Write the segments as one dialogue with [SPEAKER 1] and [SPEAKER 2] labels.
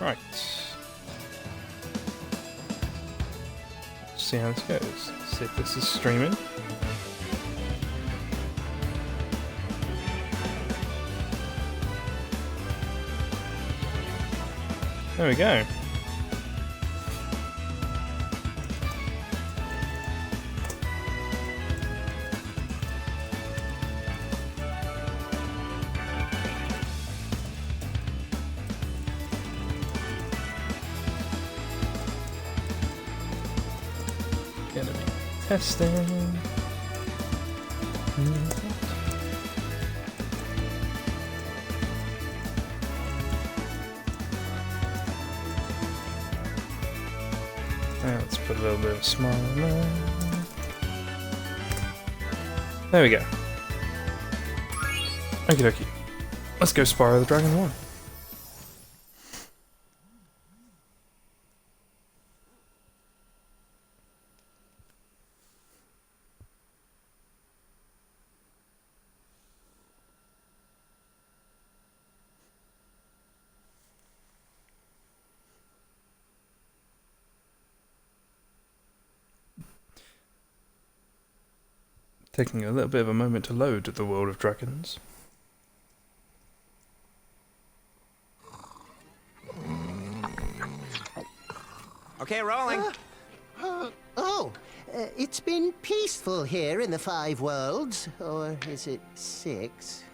[SPEAKER 1] Right. Let's see how this goes. See if this is streaming. There we go. Gonna be testing. Let's put a little bit of a smile on there. There we go. Okie dokie. Let's go Spyro the Dragon 1. Taking a little bit of a moment to load the world of dragons.
[SPEAKER 2] Okay, rolling.
[SPEAKER 3] It's been peaceful here in the 5 worlds, or is it 6?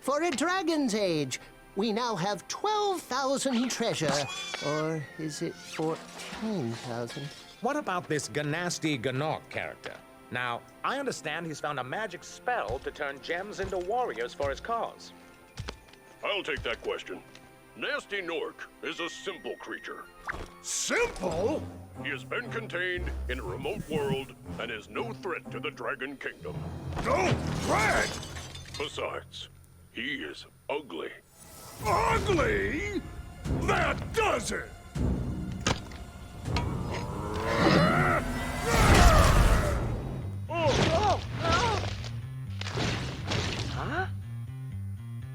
[SPEAKER 3] For a dragon's age, we now have 12,000 treasure, or is it 14,000?
[SPEAKER 2] What about this Ganasty Ganok character? Now, I understand he's found a magic spell to turn gems into warriors for his cause.
[SPEAKER 4] I'll take that question. Nasty Nork is a simple creature.
[SPEAKER 5] Simple?
[SPEAKER 4] He has been contained in a remote world and is no threat to the Dragon Kingdom.
[SPEAKER 5] No threat?
[SPEAKER 4] Besides, he is ugly.
[SPEAKER 5] Ugly? That does it!
[SPEAKER 6] Huh?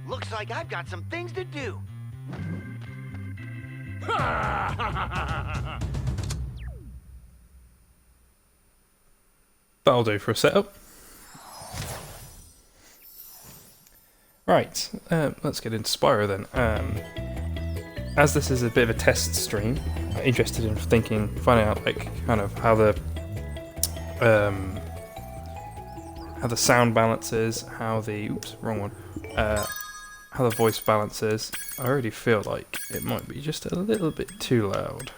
[SPEAKER 6] Looks like I've got some things to do.
[SPEAKER 1] That'll do for a setup. Right, let's get into Spyro then. As this is a bit of a test stream, I'm interested in finding out like kind of how the sound balance is, how the how the voice balance is. I already feel like it might be just a little bit too loud.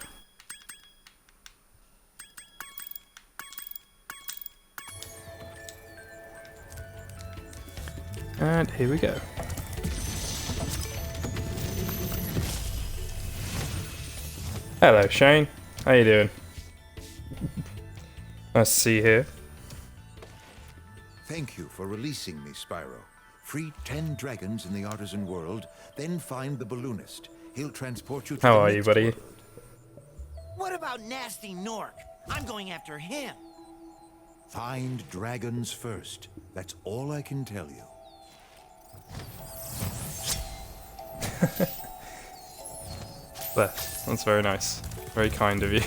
[SPEAKER 1] And here we go. Hello Shane, how you doing? Nice to see you here.
[SPEAKER 7] Thank you for releasing me, Spyro. Free 10 dragons in the Artisan world, then find the balloonist. He'll transport you to
[SPEAKER 1] How
[SPEAKER 7] the
[SPEAKER 1] are you,
[SPEAKER 7] next
[SPEAKER 1] buddy?
[SPEAKER 7] world.
[SPEAKER 6] What about Nasty Nork? I'm going after him.
[SPEAKER 7] Find dragons first. That's all I can tell you.
[SPEAKER 1] Bless. That's very nice. Very kind of you.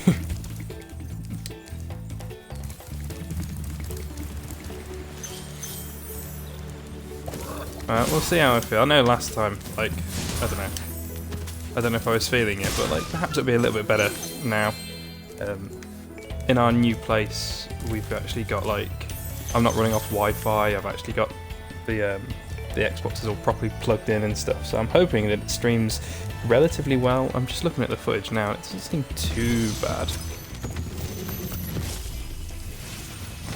[SPEAKER 1] We'll see how I feel. I know last time, like, I don't know. I don't know if I was feeling it, but like perhaps it'll be a little bit better now. In our new place, we've actually got like, I'm not running off Wi-Fi. I've actually got the Xbox is all properly plugged in and stuff. So I'm hoping that it streams relatively well. I'm just looking at the footage now. It doesn't seem too bad.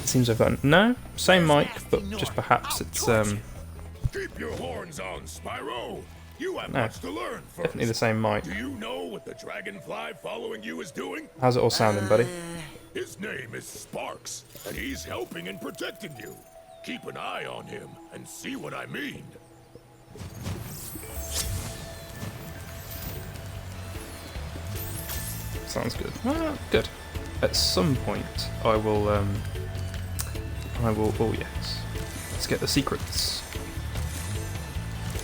[SPEAKER 1] It seems I've got same mic, but just perhaps it's
[SPEAKER 5] Keep your horns on, Spyro. You have
[SPEAKER 1] No,
[SPEAKER 5] much to learn first.
[SPEAKER 1] definitely the same mic.
[SPEAKER 5] Do you know what the dragonfly following you is doing?
[SPEAKER 1] How's it all sounding, buddy?
[SPEAKER 5] His name is Sparks, and he's helping and protecting you. Keep an eye on him and see what I mean.
[SPEAKER 1] Sounds good. Good. At some point, I will. Oh yes. Let's get the secrets.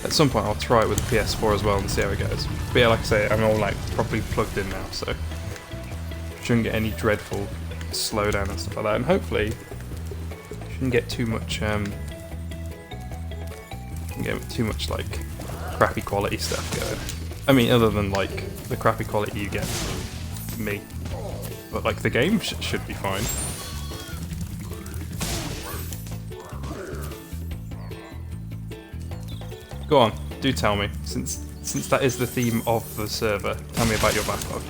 [SPEAKER 1] At some point I'll try it with the PS4 as well and see how it goes. But yeah, like I say, I'm all like properly plugged in now, so shouldn't get any dreadful slowdown and stuff like that. And hopefully shouldn't get too much like crappy quality stuff going. I mean, other than like the crappy quality you get from me, but like the game should be fine. Go on, do tell me, since that is the theme of the server, tell me about your backlog.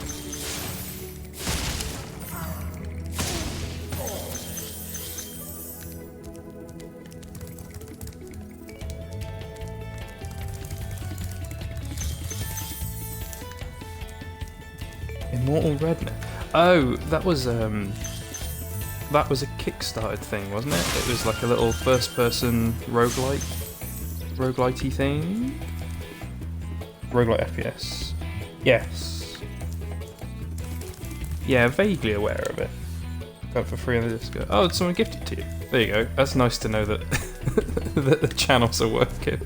[SPEAKER 1] Immortal Redneck. Oh, that was a Kickstarted thing, wasn't it? It was like a little first-person roguelite-y thing. Roguelite FPS. Yes. Yeah, vaguely aware of it. Got it for free on the Discord. Oh, someone gifted to you. There you go. That's nice to know that that the channels are working.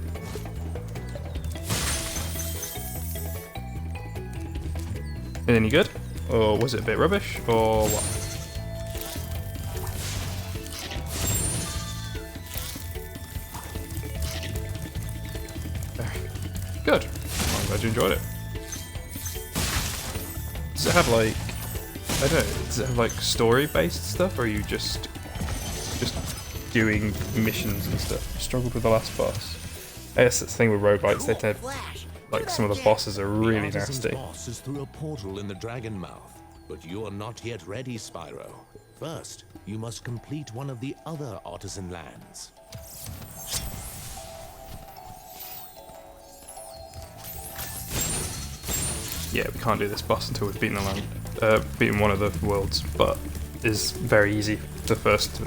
[SPEAKER 1] Any good? Or was it a bit rubbish? Or what? Good. I'm glad you enjoyed it. Does it have like, I don't know, does it have like story-based stuff, or are you just doing missions and stuff? Struggled with the last boss. I guess that's the thing with roguelites, they tend, like some of the bosses are really nasty.
[SPEAKER 8] The boss is through a portal in the dragon mouth, but you are not yet ready, Spyro. First, you must complete one of the other artisan lands.
[SPEAKER 1] Yeah, we can't do this boss until we've beaten beaten one of the worlds, but is very easy the first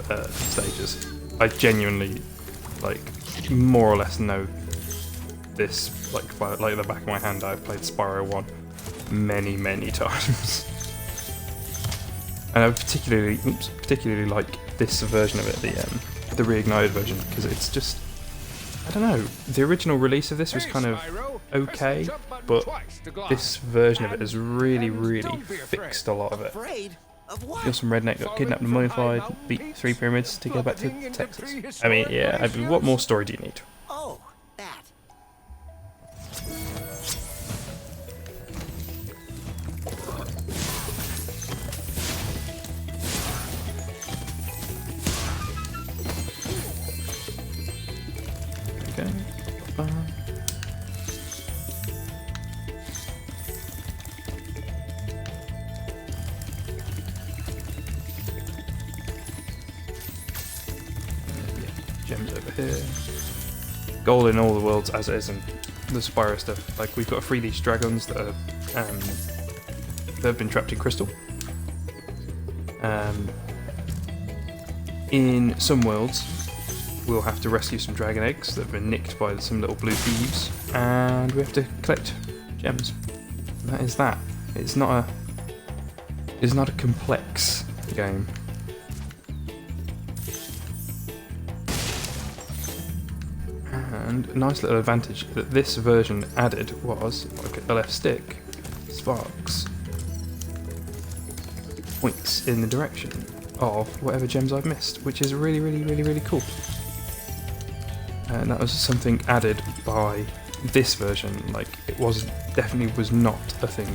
[SPEAKER 1] stages. I genuinely, like, more or less know this like by the back of my hand. I've played Spyro 1 many times, and I particularly like this version of it, the Reignited version, because it's just, I don't know, the original release of this was kind of okay, but this version of it has really fixed a lot of it. You're some redneck, got kidnapped and mummified, beat 3 pyramids to go back to Texas. I mean, yeah, I mean, what more story do you need?
[SPEAKER 6] Oh, that.
[SPEAKER 1] Okay. Gems over here. Gold in all the worlds as it is in the Spyro stuff. Like, we've got to free these dragons that are that have been trapped in crystal. In some worlds, we'll have to rescue some dragon eggs that have been nicked by some little blue thieves, and we have to collect gems. And that is that. It's not a complex game. And a nice little advantage that this version added was, like a left stick, sparks points in the direction of whatever gems I've missed, which is really cool. And that was something added by this version. Like, it definitely was not a thing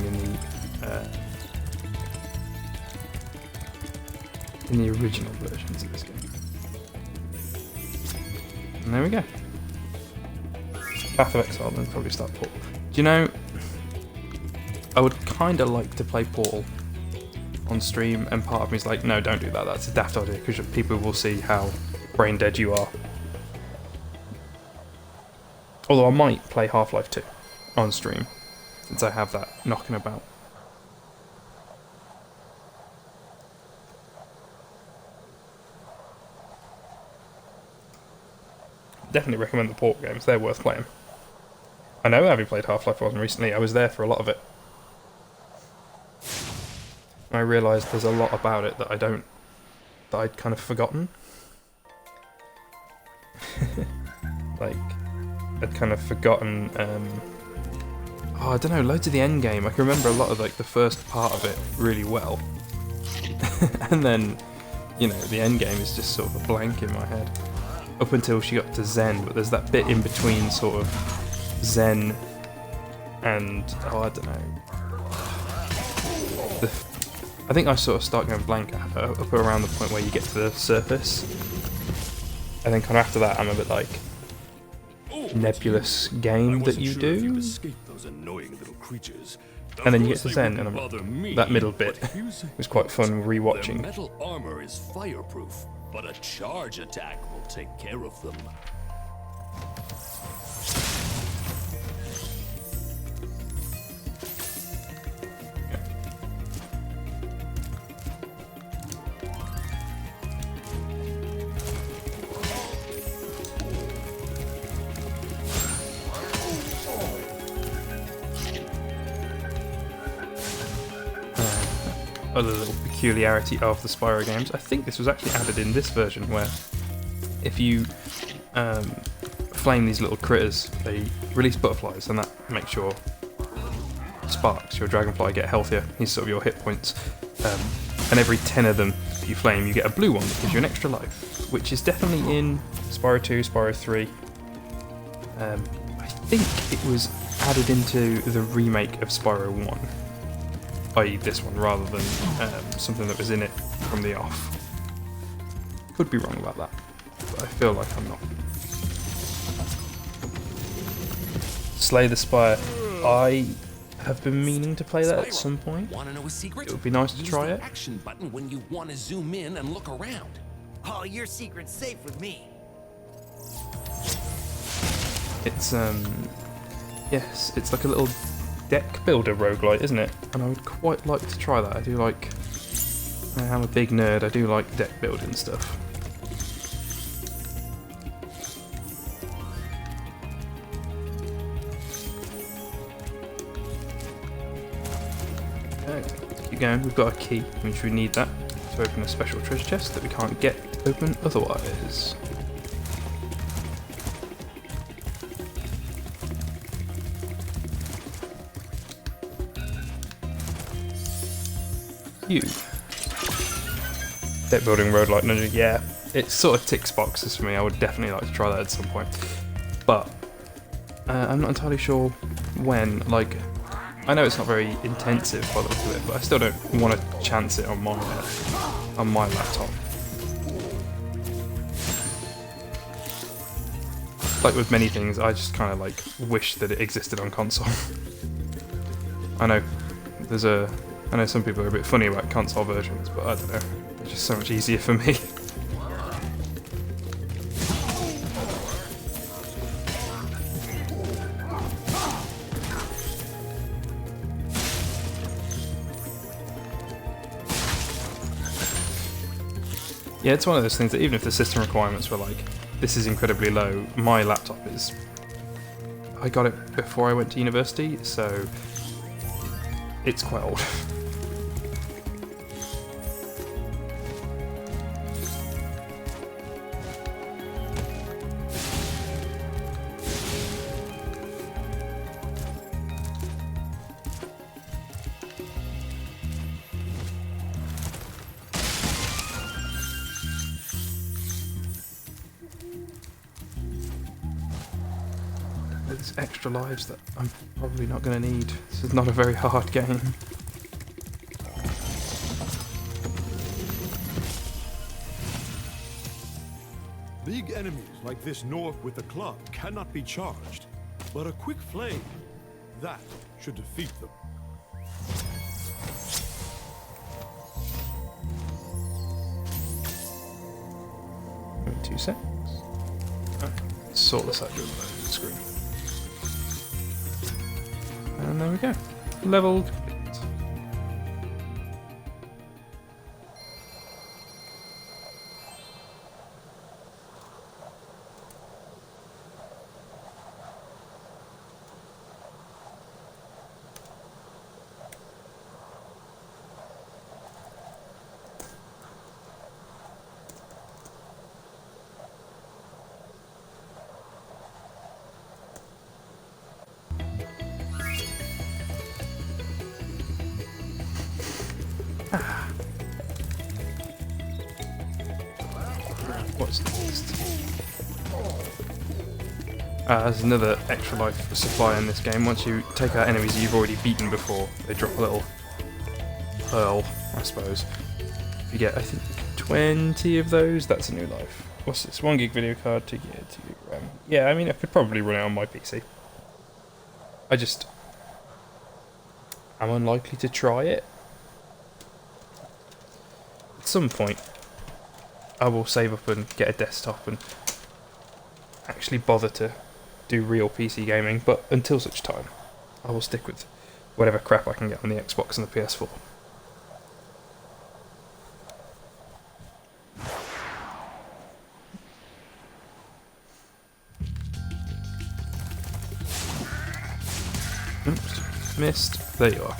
[SPEAKER 1] in the original versions of this game. And there we go. Path of Exile, then probably start Portal. Do you know, I would kind of like to play Portal on stream, and part of me is like, no, don't do that, that's a daft idea, because people will see how brain dead you are. Although I might play Half-Life 2 on stream, since I have that knocking about. Definitely recommend the Portal games, they're worth playing. I know, having played Half-Life 1 recently, I was there for a lot of it. I realised there's a lot about it that I'd kind of forgotten. Like, I'd kind of forgotten. I don't know, loads of the end game. I can remember a lot of like the first part of it really well, and then, you know, the end game is just sort of a blank in my head up until she got to Zen. But there's that bit in between, sort of Zen and I don't know. I think I sort of start going blank up around the point where you get to the surface, and then kind of after that I'm a bit like nebulous game that you do, and then you get to Zen, and that middle bit was quite fun rewatching.
[SPEAKER 4] Metal armor is fireproof, but a charge attack will take care of them.
[SPEAKER 1] Other little peculiarity of the Spyro games, I think this was actually added in this version, where if you flame these little critters, they release butterflies, and that makes your sparks, your dragonfly, get healthier. These sort of your hit points, and every 10 of them that you flame, you get a blue one that gives you an extra life, which is definitely in Spyro 2, Spyro 3. I think it was added into the remake of Spyro 1. I.e. this one, rather than something that was in it from the off. Could be wrong about that, but I feel like I'm not. Slay the Spire. I have been meaning to play that at some point.
[SPEAKER 9] Want to know a secret?
[SPEAKER 1] It would be nice to try
[SPEAKER 9] Use
[SPEAKER 1] it.
[SPEAKER 9] the action button when you want to zoom in and look around.
[SPEAKER 6] Oh, your secret's safe with me.
[SPEAKER 1] It's yes, it's like a little deck builder roguelite, isn't it? And I would quite like to try that. I do like, I'm a big nerd, I do like deck building stuff. Okay, keep going. We've got a key, which we need that to open a special treasure chest that we can't get open otherwise. Deck building roguelike ninja, yeah, it sort of ticks boxes for me. I would definitely like to try that at some point, but I'm not entirely sure when. Like, I know it's not very intensive by the look of it, but I still don't want to chance it on my laptop. Like with many things, I just kind of like wish that it existed on console. I know I know some people are a bit funny about console versions, but I don't know, it's just so much easier for me. Yeah, it's one of those things that even if the system requirements were like, this is incredibly low, my laptop is... I got it before I went to university, so it's quite old. There's extra lives that I'm probably not going to need. This is not a very hard game.
[SPEAKER 5] Big enemies like this North with the club cannot be charged, but a quick flame, that should defeat them.
[SPEAKER 1] Give me 2 seconds. Alright, sort this out during the loading screen. And there we go. Level complete. There's another extra life supply in this game. Once you take out enemies you've already beaten before, they drop a little pearl, I suppose. If you get, I think, 20 of those, that's a new life. What's this? 1 gig video card, 2 gig RAM. Yeah, I mean, I could probably run it on my PC. I'm unlikely to try it. At some point, I will save up and get a desktop and actually bother to do real PC gaming, but until such time, I will stick with whatever crap I can get on the Xbox and the PS4. Oops, missed. There you are.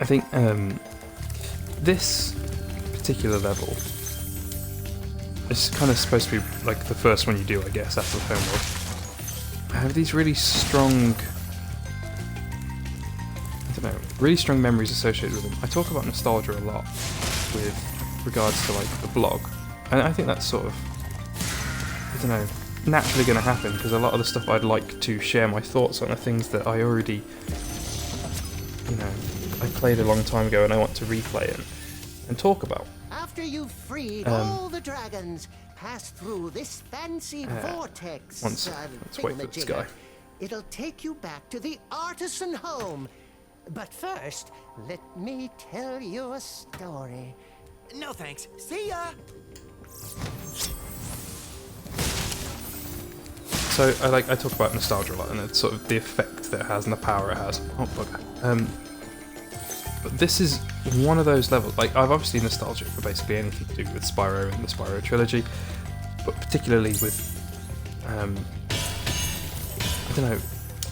[SPEAKER 1] I think this particular level is kind of supposed to be like the first one you do, I guess, after the homeworld. I have these really strong, really strong memories associated with them. I talk about nostalgia a lot with regards to like the blog, and I think that's sort of, naturally going to happen, because a lot of the stuff I'd like to share my thoughts on are things that I already, I played a long time ago and I want to replay and talk about.
[SPEAKER 3] After you've freed all the dragons, pass through this fancy vortex.
[SPEAKER 1] Let's wait for this guy.
[SPEAKER 3] It'll take you back to the artisan home. But first, let me tell you a story.
[SPEAKER 6] No thanks. See ya!
[SPEAKER 1] So I talk about nostalgia a lot, and it's sort of the effect that it has and the power it has. Oh bugger. But this is one of those levels. Like, I've obviously nostalgic for basically anything to do with Spyro and the Spyro trilogy, but particularly with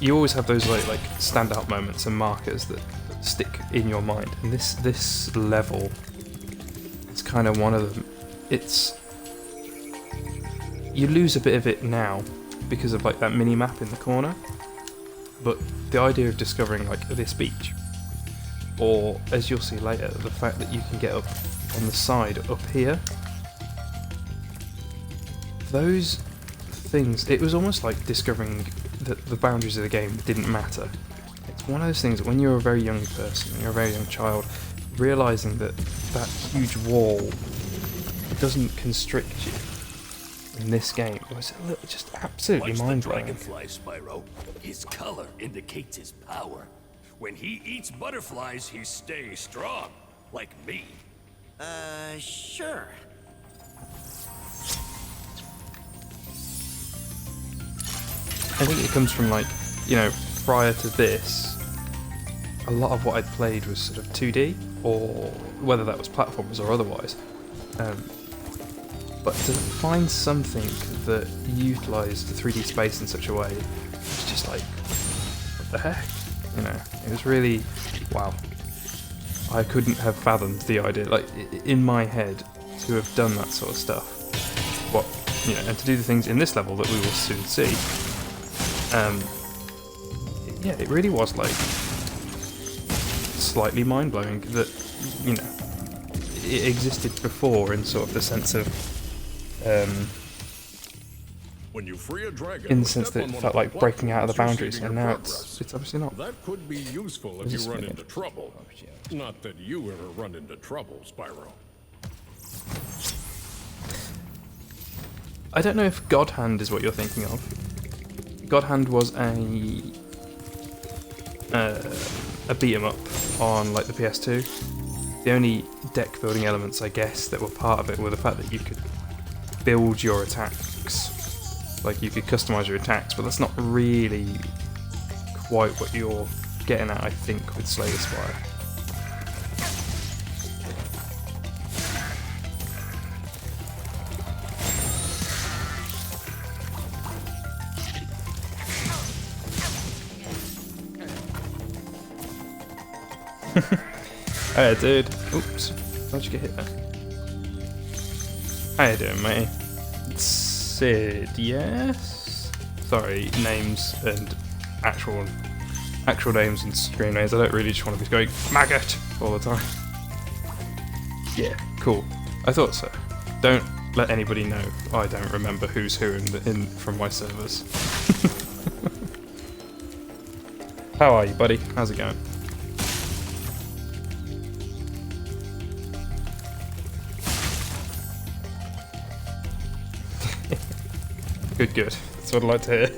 [SPEAKER 1] you always have those like standout moments and markers that stick in your mind, and this level is kind of one of them. You lose a bit of it now because of like that mini map in the corner, but the idea of discovering like this beach, or as you'll see later, the fact that you can get up on the side up here, those things, it was almost like discovering that the boundaries of the game didn't matter. It's one of those things that when you're a very young person, you're a very young child, realising that that huge wall doesn't constrict you in this game was just absolutely mind-blowing.
[SPEAKER 4] Dragonfly, Spyro. His color indicates his power. When he eats butterflies, he stays strong, like me.
[SPEAKER 6] Sure.
[SPEAKER 1] I think it comes from like, prior to this, a lot of what I'd played was sort of 2D, or whether that was platformers or otherwise. But to find something that utilised the 3D space in such a way, it's just like, what the heck? It was really, wow. I couldn't have fathomed the idea, like, in my head, to have done that sort of stuff. And to do the things in this level that we will soon see. It really was like slightly mind-blowing that, it existed before in sort of the sense of,
[SPEAKER 4] When you free a dragon,
[SPEAKER 1] in the sense that it felt like breaking out of the boundaries, and now it's obviously not.
[SPEAKER 4] That could be useful if you run into trouble. Not that you ever run into trouble, Spyro.
[SPEAKER 1] I don't know if God Hand is what you're thinking of. God Hand was a beat 'em up on like the PS2. The only deck building elements, I guess, that were part of it were the fact that you could build your attacks. Like, you could customize your attacks, but that's not really quite what you're getting at, I think, with Slay the Spire. Hey, dude. Oops. How'd you get hit there? How you doing, mate? Sid, yes? Sorry, names and actual names and stream names. I don't really just want to be going maggot all the time. Yeah, cool. I thought so. Don't let anybody know I don't remember who's who in from my servers. How are you, buddy? How's it going? Good. That's what I like to hear.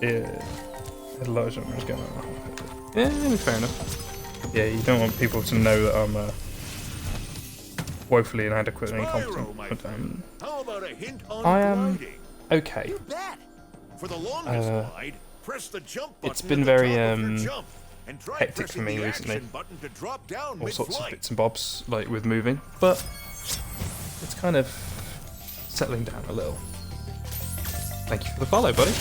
[SPEAKER 1] Yeah. A lot of genres going on. Yeah, fair enough. Yeah, you don't want people to know that I'm woefully inadequate and incompetent.
[SPEAKER 5] How about a hint on
[SPEAKER 1] I am
[SPEAKER 5] gliding?
[SPEAKER 1] okay.
[SPEAKER 5] For the longest glide, press the jump button
[SPEAKER 1] It's been
[SPEAKER 5] at the
[SPEAKER 1] very
[SPEAKER 5] top of your jump, and try
[SPEAKER 1] hectic for
[SPEAKER 5] pressing
[SPEAKER 1] me
[SPEAKER 5] the
[SPEAKER 1] recently.
[SPEAKER 5] action button to drop down
[SPEAKER 1] All sorts of
[SPEAKER 5] mid-flight.
[SPEAKER 1] bits and bobs, like with moving, but it's kind of settling down a little. Thank you for the follow, buddy.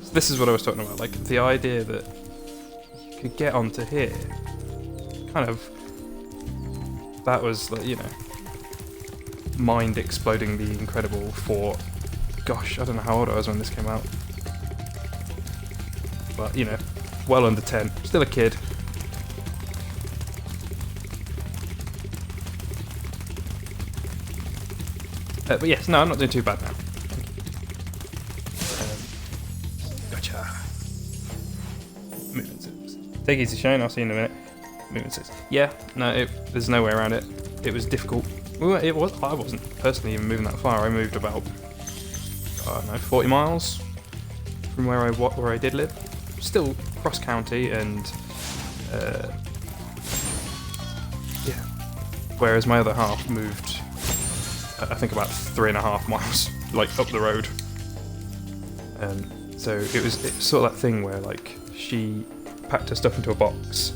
[SPEAKER 1] So this is what I was talking about, like the idea that you could get onto here, kind of, that was like, you know, mind exploding the incredible for, gosh, I don't know how old I was when this came out. But, you know, well under 10, still a kid. But yes, no, I'm not doing too bad now. Gotcha. Movement 6. Take it easy, Shane, I'll see you in a minute. Movement 6. Yeah, no, there's no way around it. It was difficult. Well, I wasn't personally even moving that far. I moved about, I don't know, 40 miles from where I did live. Still cross county and yeah. Whereas my other half moved, I think about 3.5 miles, like up the road. So it was sort of that thing where like she packed her stuff into a box.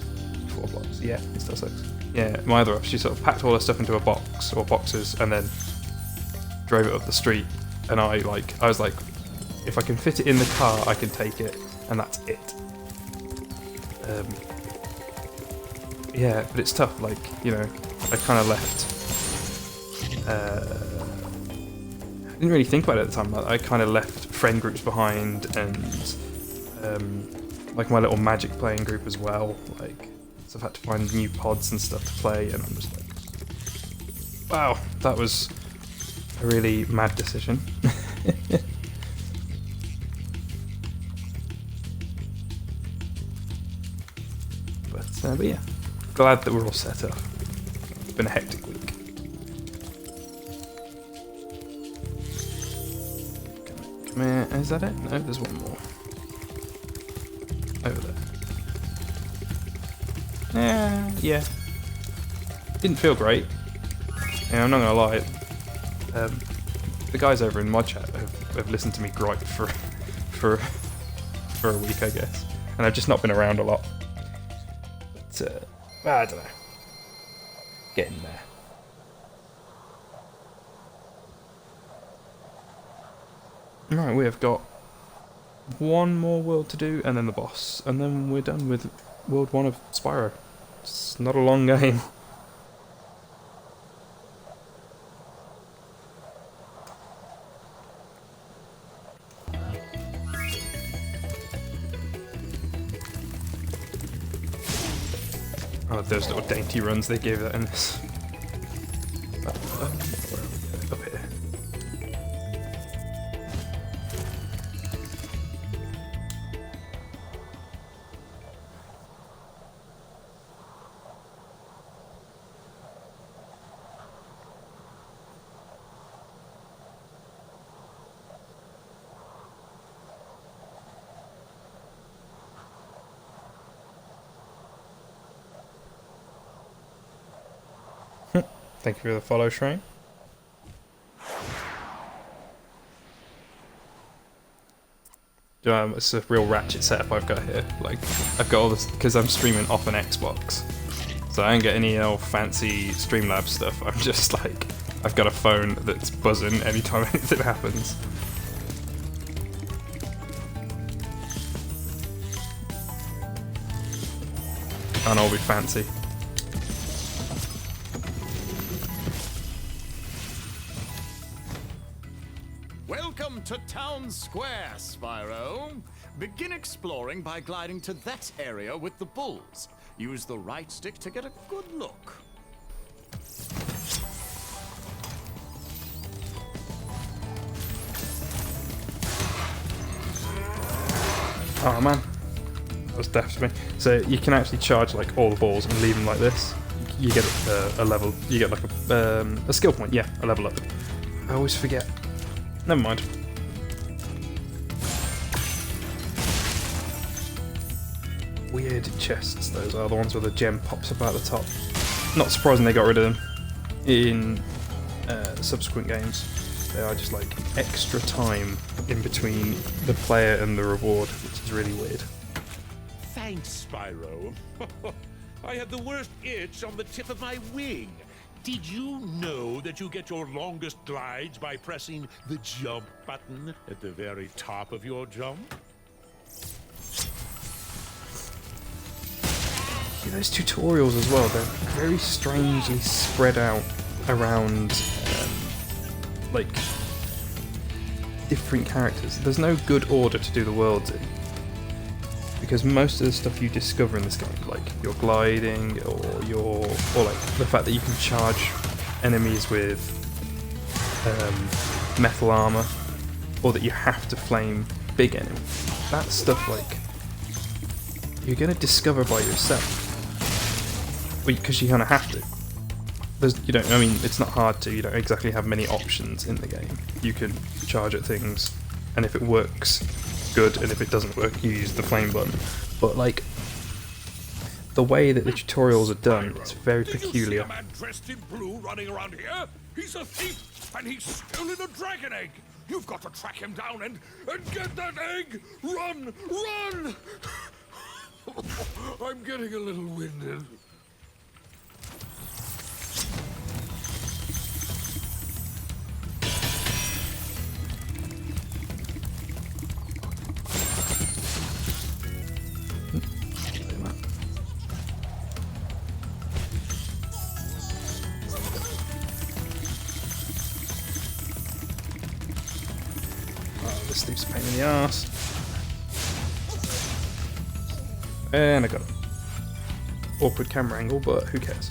[SPEAKER 1] 4 blocks, yeah, it still sucks. Yeah, my other half, she sort of packed all her stuff into a box or boxes and then drove it up the street. And I was like, if I can fit it in the car, I can take it, and that's it. Yeah, but it's tough. Like, you know, I kind of left. I didn't really think about it at the time. I kind of left friend groups behind, and like my little Magic playing group as well. Like, so I've had to find new pods and stuff to play, and I'm just like, wow, that was a really mad decision. But yeah, glad that we're all set up. It's been a hectic week. Come here, is that it? No, there's one more. Over there. Yeah. Didn't feel great. Yeah, I'm not gonna lie. The guys over in mod chat have listened to me gripe for a week, I guess, and I've just not been around a lot. But I don't know. Getting there. Right, we have got one more world to do, and then the boss, and then we're done with World 1 of Spyro. It's not a long game. Oh, those little dainty runs they gave that in this. Where are we going? Up here. Thank you for the follow, Shrine. It's a real ratchet setup I've got here. Like, I've got all this, because I'm streaming off an Xbox. So I don't get any fancy Streamlabs stuff. I'm just like, I've got a phone that's buzzing anytime anything happens. and all be fancy.
[SPEAKER 10] Welcome to Town Square, Spyro. Begin exploring by gliding to that area with the bulls. Use the right stick to get a good look.
[SPEAKER 1] Oh man, that was death to me. So you can actually charge like all the balls and leave them like this. You get a level. You get like a skill point. Yeah, a level up. I always forget. Never mind. Weird chests. Those are the ones where the gem pops up out the top. Not surprising they got rid of them in subsequent games. They are just like extra time in between the player and the reward, which is really weird.
[SPEAKER 8] Thanks, Spyro. I had the worst itch on the tip of my wing. Did you know that you get your longest glides by pressing the jump button at the very top of your jump?
[SPEAKER 1] Yeah, those tutorials as well, they're very strangely spread out around like different characters. There's no good order to do the worlds in, because most of the stuff you discover in this game, like your gliding or like the fact that you can charge enemies with metal armor, or that you have to flame big enemies, that stuff like you're gonna discover by yourself, because you kind of have to. I mean, it's not hard to. You don't exactly have many options in the game. You can charge at things, and if it works, good, and if it doesn't work, you use the flame button. But like, the way that the tutorials are done, it's very peculiar.
[SPEAKER 4] Did you see a man dressed in blue running around here? He's a thief, and he's stolen a dragon egg. You've got to track him down and get that egg. Run, run! I'm getting a little winded.
[SPEAKER 1] This thing's a pain in the ass. And I got it. Awkward camera angle, but who cares?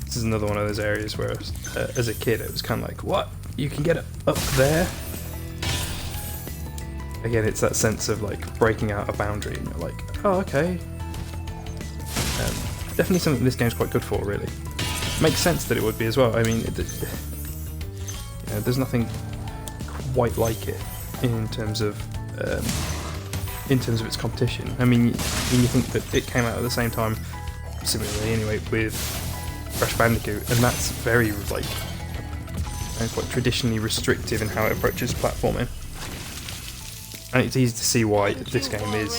[SPEAKER 1] This is another one of those areas where, as a kid, it was kind of like, what? You can get it up there? Again, it's that sense of like breaking out a boundary, and you're like, oh, okay. Definitely something this game's quite good for, really. Makes sense that it would be as well. I mean, there's nothing quite like it in terms of its competition. I mean, when you think that it came out at the same time, similarly anyway, with Crash Bandicoot, and that's very like quite traditionally restrictive in how it approaches platforming, and it's easy to see why this game is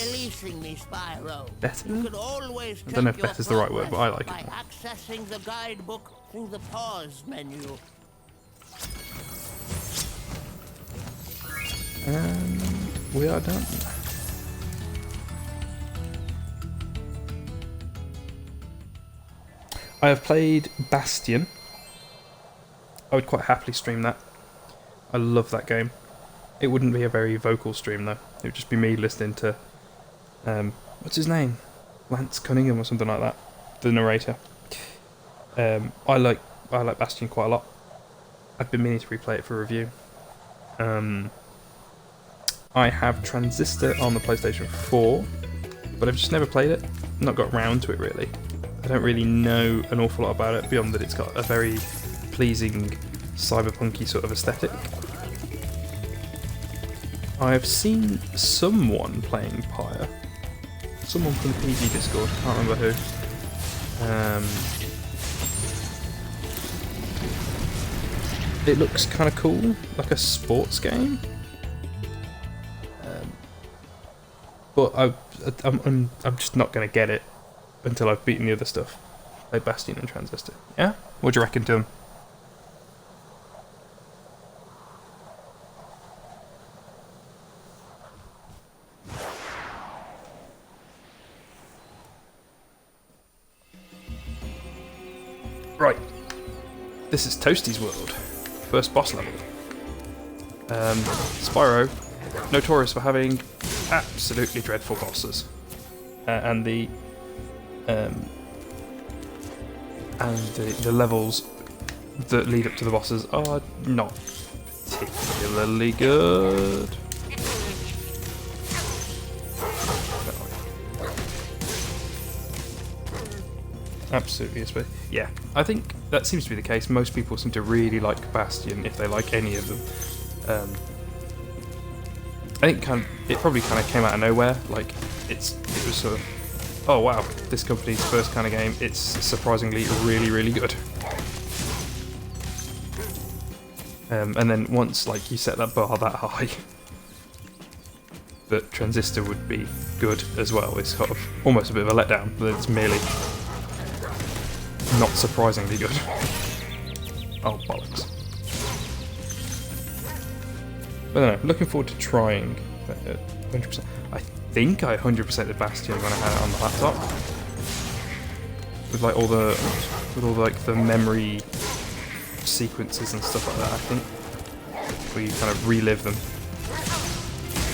[SPEAKER 1] better. I don't know if better is the right word, but I like it more.
[SPEAKER 11] Accessing the guidebook through the pause menu.
[SPEAKER 1] And we are done. I have played Bastion. I would quite happily stream that. I love that game. It wouldn't be a very vocal stream though. It would just be me listening to what's his name? Lance Cunningham or something like that. The narrator. I like Bastion quite a lot. I've been meaning to replay it for review. I have Transistor on the PlayStation 4, but I've just never played it. Not got round to it really. I don't really know an awful lot about it beyond that it's got a very pleasing cyberpunky sort of aesthetic. I have seen someone playing Pyre. Someone from the PG Discord, can't remember who. it looks kind of cool, like a sports game. But I'm just not going to get it until I've beaten the other stuff, like Bastion and Transistor. Yeah? What do you reckon, Tim? Right. This is Toasty's world. First boss level. Spyro, notorious for having absolutely dreadful bosses, and the levels that lead up to the bosses are not particularly good. Absolutely, yeah. I think that seems to be the case. Most people seem to really like Bastion if they like any of them. I think it probably kind of came out of nowhere. Like it was sort of, oh wow, this company's first kind of game. It's surprisingly really, really good. And then once like you set that bar that high, that Transistor would be good as well. It's sort of almost a bit of a letdown, but it's merely not surprisingly good. Oh bollocks. But no, looking forward to trying 100%. I think I 100%ed Bastion when I had it on the laptop. With like all the the memory sequences and stuff like that, I think. Where you kind of relive them.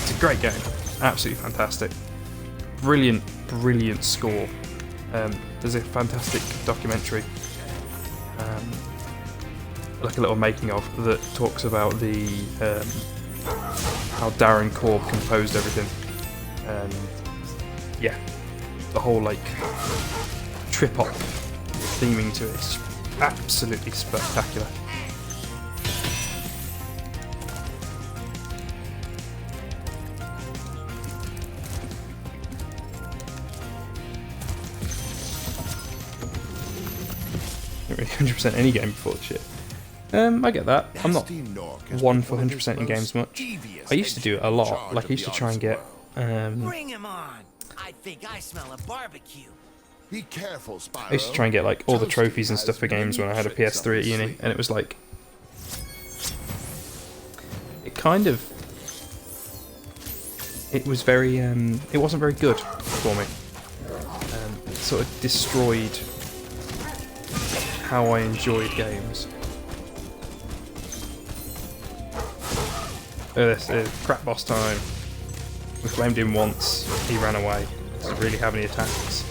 [SPEAKER 1] It's a great game. Absolutely fantastic. Brilliant, brilliant score. There's a fantastic documentary, like a little making of, that talks about the how Darren Korb composed everything, and yeah, the whole like trip hop theming to it is absolutely spectacular. Not really 100% any game before this shit. I get that. I'm not one for 100% in games much. I used to do it a lot. Like I used to try and get.
[SPEAKER 11] Bring him on! I think I smell a barbecue.
[SPEAKER 12] Be careful, Spyro.
[SPEAKER 1] I used to try and get like all the trophies and stuff for games when I had a PS3 at uni, and it was like, it was very it wasn't very good for me. It sort of destroyed how I enjoyed games. This is crap boss time. We flamed him once, he ran away. Doesn't really have any attacks.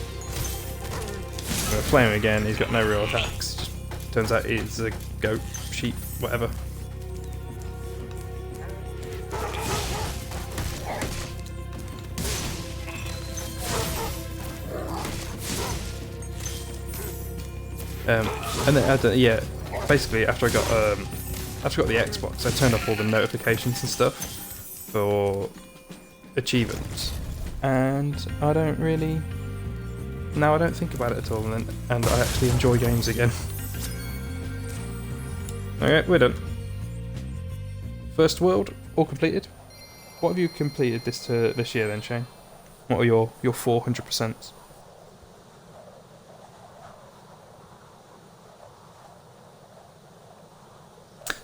[SPEAKER 1] We're gonna flame him again, he's got no real attacks. Just turns out he's a goat, sheep, whatever. And then yeah, basically after I got the Xbox, I turned off all the notifications and stuff for achievements, and I don't think about it at all, and I actually enjoy games again. Okay, we're done. First world, all completed. What have you completed this year then, Shane? What are your 400%?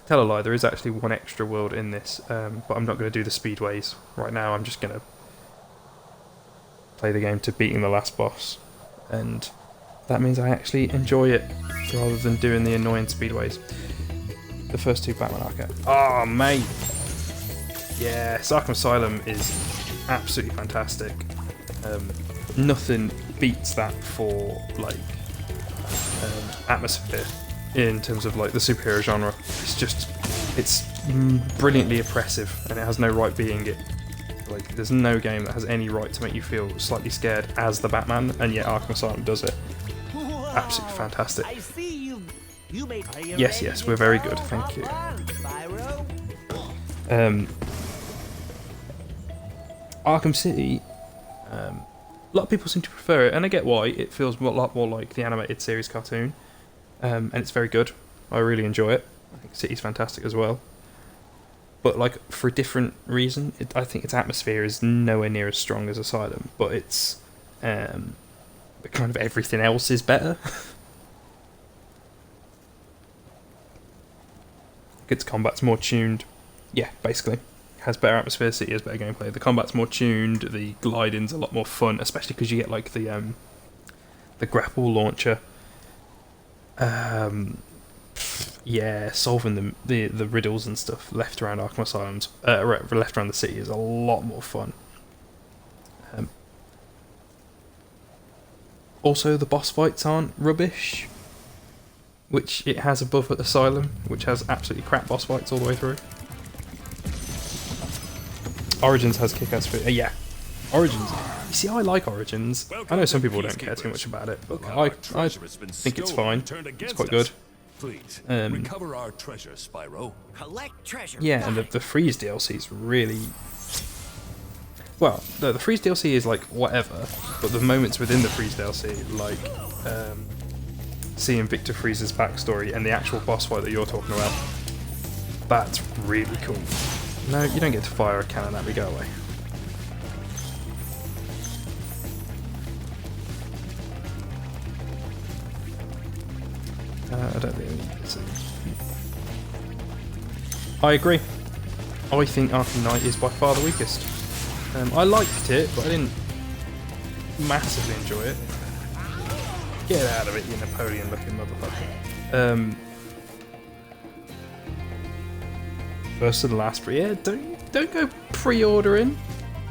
[SPEAKER 1] Tell a lie, there is actually one extra world in this, but I'm not going to do the speedways right now. I'm just going to play the game to beating the last boss, and that means I actually enjoy it rather than doing the annoying speedways. The first two Batman Arcade. Oh, mate! Yeah, Arkham Asylum is absolutely fantastic. Nothing beats that for like atmosphere. In terms of like the superhero genre, it's brilliantly oppressive, and it has no right being it. Like there's no game that has any right to make you feel slightly scared as the Batman, and yet Arkham Asylum does it. Absolutely fantastic.
[SPEAKER 11] I see you made.
[SPEAKER 1] Yes, we're very good, thank you. Arkham City, a lot of people seem to prefer it, and I get why. It feels a lot more like the animated series cartoon. And it's very good. I really enjoy it. I think City's fantastic as well. But like for a different reason, I think its atmosphere is nowhere near as strong as Asylum, but it's but kind of everything else is better. Its combat's more tuned. Yeah, basically. Has better atmosphere, City has better gameplay. The combat's more tuned, the gliding's a lot more fun, especially because you get like the grapple launcher. Yeah, solving the riddles and stuff left around Arkham Asylum's left around the city is a lot more fun. Also, the boss fights aren't rubbish, which it has above at Asylum, which has absolutely crap boss fights all the way through. Origins has kick-ass fit. Yeah, Origins. You see, I like Origins. I know some people don't care too much about it, but I think it's fine. It's quite good.
[SPEAKER 4] Please, recover our treasure, Spyro.
[SPEAKER 11] Collect treasure.
[SPEAKER 1] Yeah, and the Freeze DLC is really... Well, the Freeze DLC is like whatever, but the moments within the Freeze DLC, like seeing Victor Freeze's backstory and the actual boss fight that you're talking about, that's really cool. No, you don't get to fire a cannon at me, go away. I don't think it's I agree. I think Arkham Knight is by far the weakest. I liked it, but I didn't massively enjoy it. Get out of it, you Napoleon-looking motherfucker. First to the last, yeah, don't go pre-ordering.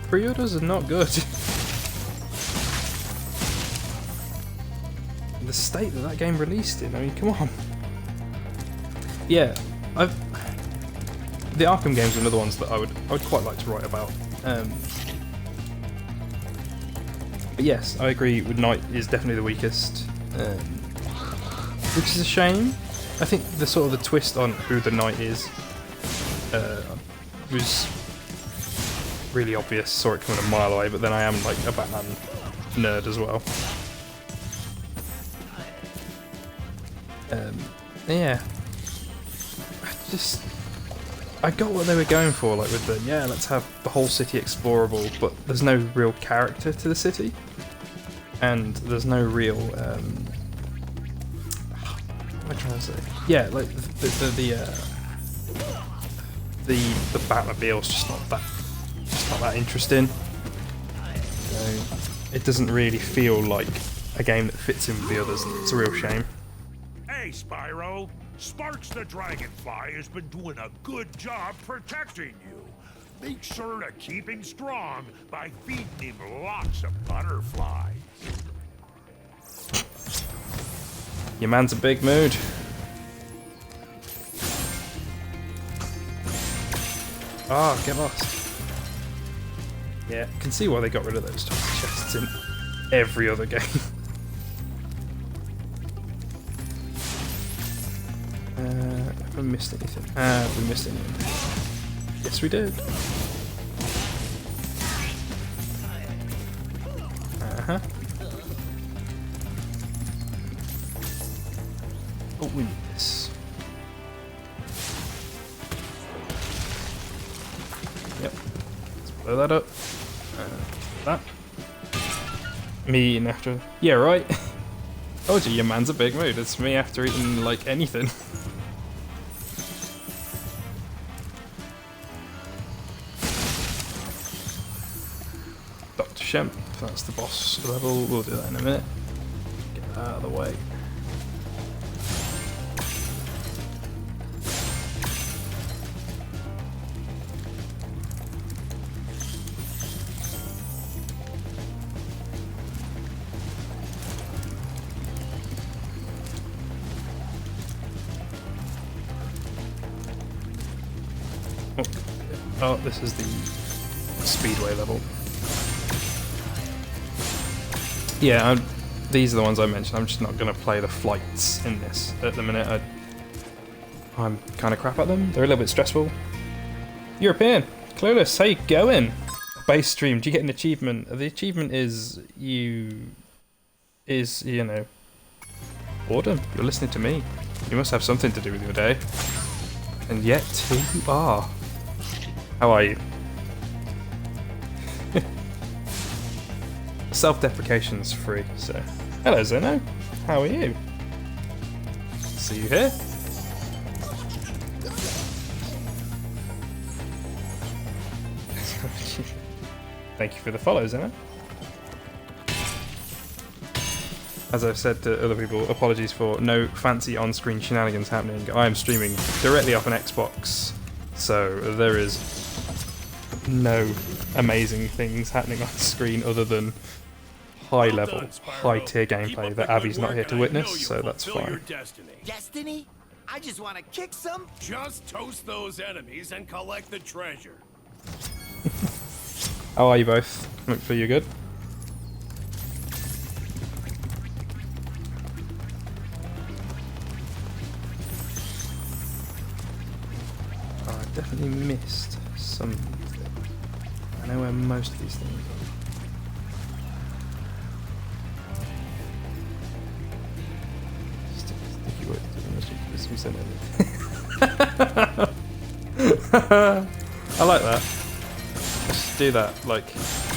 [SPEAKER 1] Pre-orders are not good. The state that game released in, I mean, come on. Yeah, the Arkham games are another ones that I would quite like to write about. But yes, I agree with Knight is definitely the weakest, which is a shame. I think the sort of the twist on who the Knight is was really obvious. Saw it coming a mile away, but then I am like a Batman nerd as well. Yeah, I got what they were going for, like with the, yeah, let's have the whole city explorable, but there's no real character to the city, and there's no real, what am I trying to say? Yeah, like the Batmobile's just not that interesting. So it doesn't really feel like a game that fits in with the others, and it's a real shame.
[SPEAKER 8] Hey, Spyro. Sparks the Dragonfly has been doing a good job protecting you. Make sure to keep him strong by feeding him lots of butterflies.
[SPEAKER 1] Your man's a big mood. Ah, get lost. Yeah, I can see why they got rid of those types of chests in every other game. Have I missed anything? Have we missed anything? Yes, we did. Uh-huh. Oh, we need this. Yep. Let's blow that up. That. Me eating after... Yeah, right. Oh, gee, your man's a big mood. It's me after eating, like, anything. Dr. Shemp, that's the boss level. We'll do that in a minute. Get that out of the way. Oh, this is the speedway level. Yeah, these are the ones I mentioned. I'm just not going to play the flights in this at the minute. I'm kind of crap at them. They're a little bit stressful. European, clueless. How you going? Base stream. Do you get an achievement? The achievement is you know, boredom. You're listening to me. You must have something to do with your day. And yet here you are. How are you? Self-deprecation's free, so... Hello, Zeno. How are you? See you here. Thank you for the follow, Zeno. As I've said to other people, apologies for no fancy on-screen shenanigans happening. I am streaming directly off an Xbox, so there is no amazing things happening on screen other than high-level, high-tier gameplay that Abby's not here to witness, so that's fine.
[SPEAKER 6] Destiny? I just want to kick some.
[SPEAKER 4] Just toast those enemies and collect the treasure.
[SPEAKER 1] How are you both? Hopefully you're good. Oh, I definitely missed something. I know where most of these things are. Sticky work I like that. Just do that, like,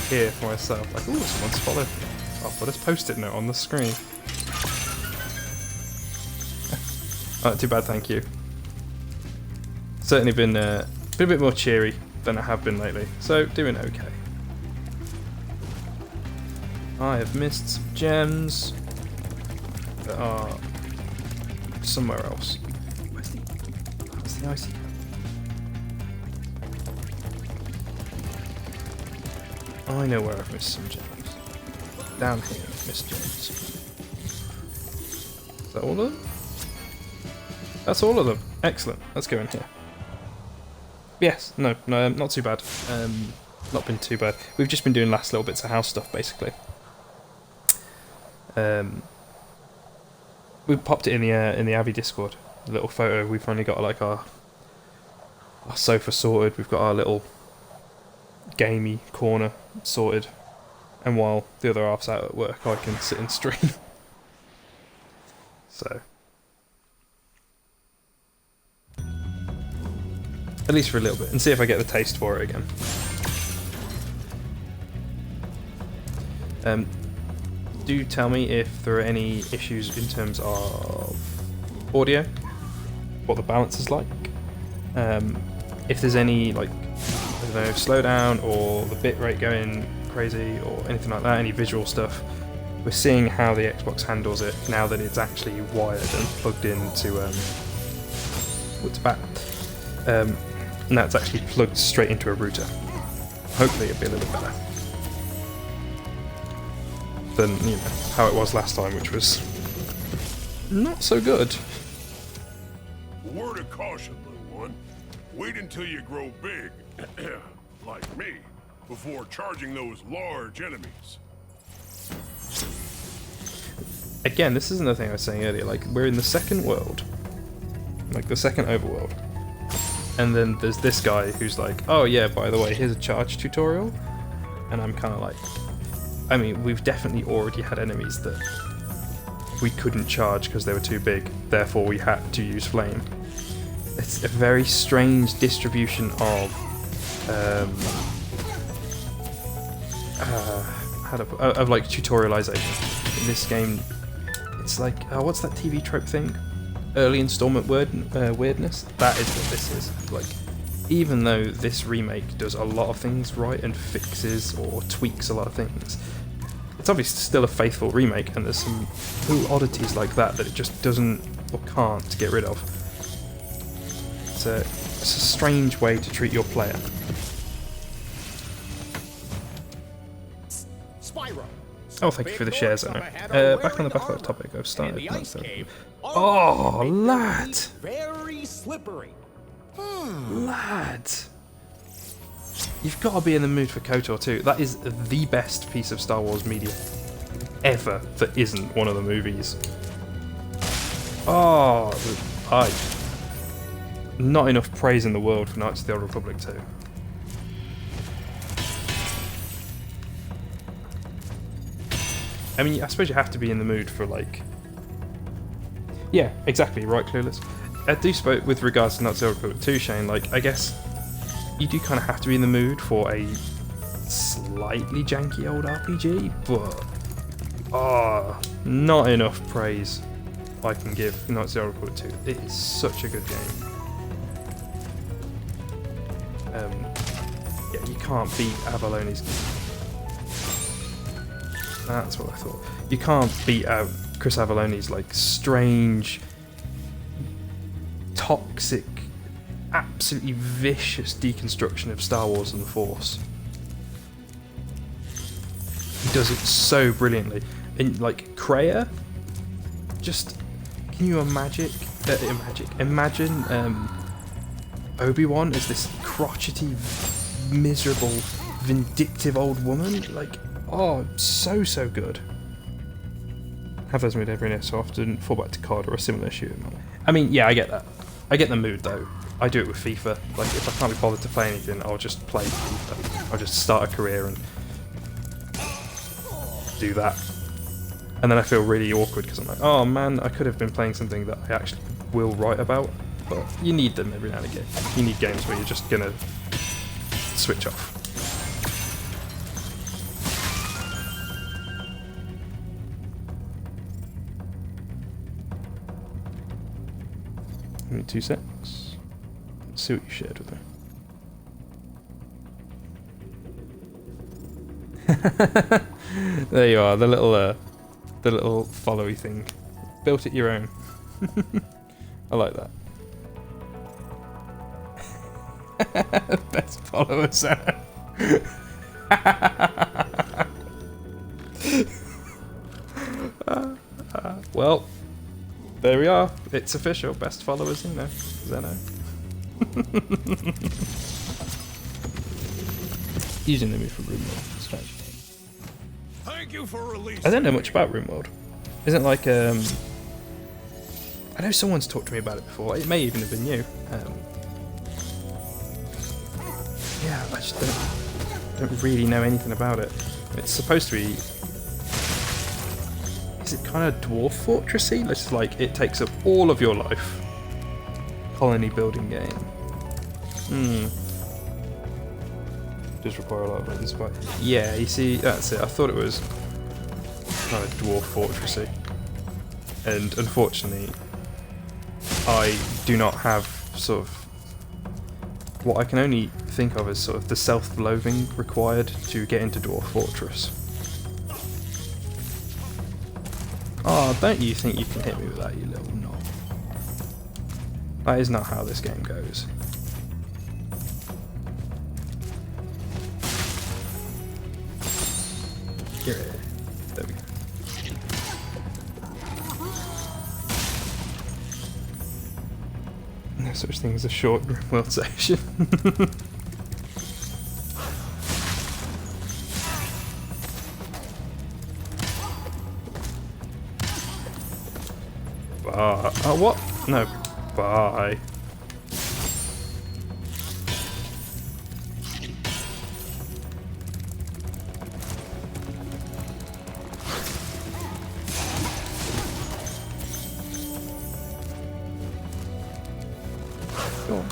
[SPEAKER 1] here for myself. Like, ooh, someone's followed me. I'll put a post-it note on the screen. Oh, too bad, thank you. Certainly been a bit more cheery than I have been lately, so doing okay. I have missed some gems that are somewhere else. Where's the icy? I know where I've missed some gems. Down here, I've missed gems. Is that all of them? That's all of them. Excellent. Let's go in here. Yes, no, not too bad. Not been too bad. We've just been doing last little bits of house stuff, basically. We popped it in the Abbey Discord. The little photo. We've finally got like our sofa sorted. We've got our little gamey corner sorted, and while the other half's out at work, I can sit and stream. So, at least for a little bit, and see if I get the taste for it again. Do tell me if there are any issues in terms of audio, what the balance is like, if there's any, like, I don't know, slowdown or the bitrate going crazy or anything like that, any visual stuff. We're seeing how the Xbox handles it now that it's actually wired and plugged into what's back. And that's actually plugged straight into a router. Hopefully it'll be a little bit better than, you know, how it was last time, which was not so good.
[SPEAKER 4] Word of caution, little one. Wait until you grow big, like me, before charging those large enemies.
[SPEAKER 1] Again, this is another thing I was saying earlier, like, we're in the second world, like the second overworld, and then there's this guy who's like, oh yeah, by the way, here's a charge tutorial, and I'm kind of like, I mean, we've definitely already had enemies that we couldn't charge because they were too big, therefore we had to use flame. It's a very strange distribution of like tutorialization in this game. It's like, what's that TV trope thing? Early installment weirdness. That is what this is. Like, even though this remake does a lot of things right and fixes or tweaks a lot of things, it's obviously still a faithful remake, and there's some little oddities like that it just doesn't or can't get rid of. It's a strange way to treat your player.
[SPEAKER 2] Spyro.
[SPEAKER 1] Oh, thank you for the shares, Zeno. Back on the Battlefield topic, I've started. Oh, lad!
[SPEAKER 2] Very slippery.
[SPEAKER 1] Lad! You've got to be in the mood for KOTOR 2. That is the best piece of Star Wars media ever that isn't one of the movies. Oh, not enough praise in the world for Knights of the Old Republic 2. I mean, I suppose you have to be in the mood for, like... Yeah, exactly, right, Clueless. I do spoke with regards to Not Zero Republic 2, Shane. Like, I guess you do kind of have to be in the mood for a slightly janky old RPG, but not enough praise I can give Not Zero Republic 2. It is such a good game. Yeah, you can't beat Avallone's. That's what I thought. You can't beat out Chris Avallone's like strange, toxic, absolutely vicious deconstruction of Star Wars and the Force. He does it so brilliantly. And like Kreia, just can you imagine Obi-Wan as this crotchety, miserable, vindictive old woman? Like, oh, so good. Have those mood every so often, fall back to COD or a similar shooter. I mean, yeah, I get that. I get the mood though. I do it with FIFA. Like, if I can't be bothered to play anything, I'll just play FIFA. I'll just start a career and do that. And then I feel really awkward because I'm like, oh man, I could have been playing something that I actually will write about. But you need them every now and again. You need games where you're just gonna switch off. Give me 2 seconds. Let's see what you shared with me. There you are, the little followy thing. Built it your own. I like that. Best followers. Well, there we are. It's official. Best followers, you know. Zeno. Using the move for RuneWorld strategy.
[SPEAKER 4] Thank you for releasing.
[SPEAKER 1] I don't know much about RuneWorld. Isn't like I know someone's talked to me about it before. It may even have been you. Yeah, I just don't really know anything about it. It's supposed to be. Is it kind of dwarf fortressy? It's like it takes up all of your life. Colony building game. Does require a lot of this, but yeah, you see, that's it. I thought it was kind of dwarf fortressy, and unfortunately, I do not have sort of what I can only think of as sort of the self-loathing required to get into Dwarf Fortress. Oh, don't you think you can hit me with that, you little knob? That is not how this game goes. Yeah, there we go. No such thing as a short world section. Oh, what? No. Bye. Go on.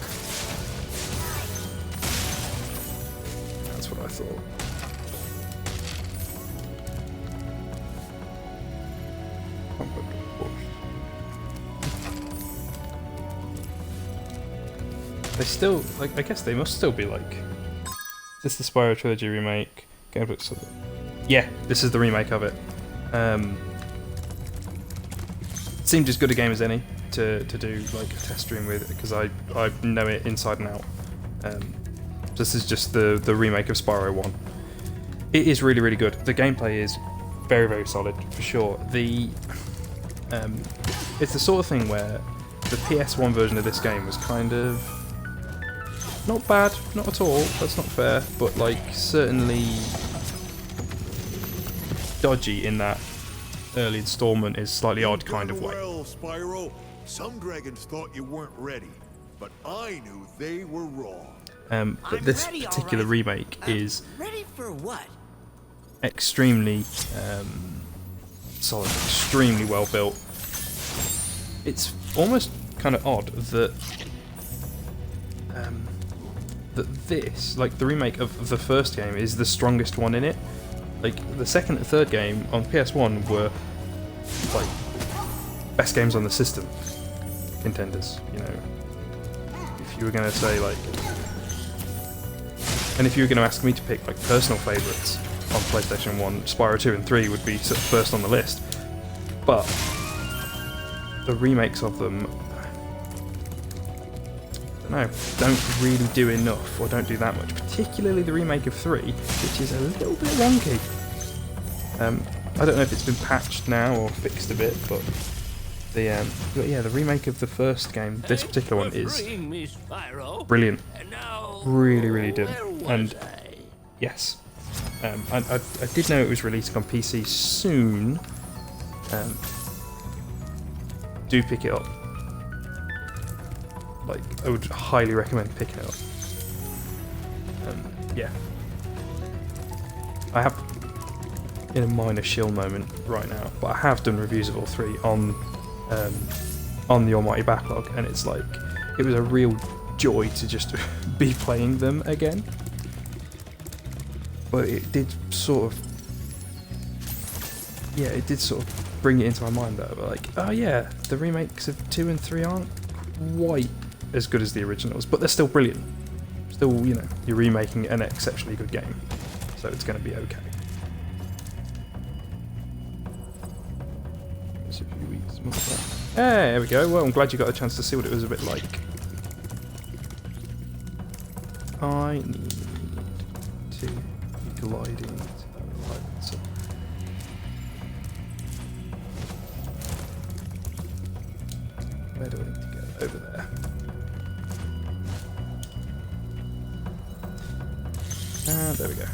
[SPEAKER 1] That's what I thought. They still, like, I guess they must still be like, is this the Spyro Trilogy remake? Yeah, this is the remake of it. It seemed as good a game as any to do like a test stream with, because I know it inside and out. This is just the remake of Spyro 1. It is really, really good. The gameplay is very, very solid for sure. It's the sort of thing where the PS1 version of this game was kind of not bad, not at all, that's not fair, but like certainly dodgy in that early installment is slightly odd kind of way.
[SPEAKER 12] Well, Spyro, some dragons thought you weren't ready, but I knew they were wrong.
[SPEAKER 1] But this particular remake is
[SPEAKER 11] ready for what?
[SPEAKER 1] Extremely solid, extremely well built. It's almost kind of odd that this, like the remake of the first game, is the strongest one in it. Like the second and third game on PS1 were like best games on the system contenders, you know. If you were going to say like, and if you were going to ask me to pick like personal favourites on PlayStation 1, Spyro 2 and 3 would be first on the list. But the remakes of them, I don't know, don't really do enough, or don't do that much. Particularly the remake of 3, which is a little bit wonky. I don't know if it's been patched now or fixed a bit, but the remake of the first game, this particular one, is brilliant. Really, really good. And yes, I did know it was releasing on PC soon. Do pick it up. Like, I would highly recommend picking it up. Yeah. I have in a minor shill moment right now, but I have done reviews of all three on the Almighty Backlog, and it's like, it was a real joy to just be playing them again. But it did sort of, yeah, it did sort of bring it into my mind that, like, oh yeah, the remakes of 2 and 3 aren't quite as good as the originals, but they're still brilliant. Still, you know, you're remaking an exceptionally good game, so it's going to be okay. It's a few weeks more than that. Hey, there we go. Well, I'm glad you got a chance to see what it was a bit like. I need to be gliding to that right, so. Where do I need to go? Over there. And there we go.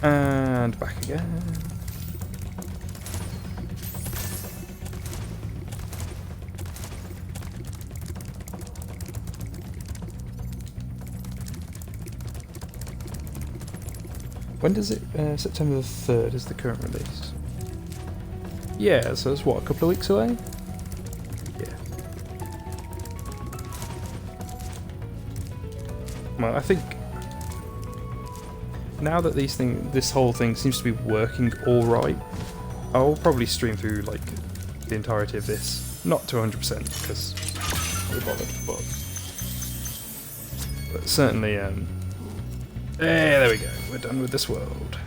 [SPEAKER 1] And back again. When does it? September the 3rd is the current release. Yeah, so it's what, a couple of weeks away? Yeah. Well, I think now that this whole thing seems to be working all right, I'll probably stream through like the entirety of this. Not to 100% because we're bothered, but certainly. There we go. We're done with this world.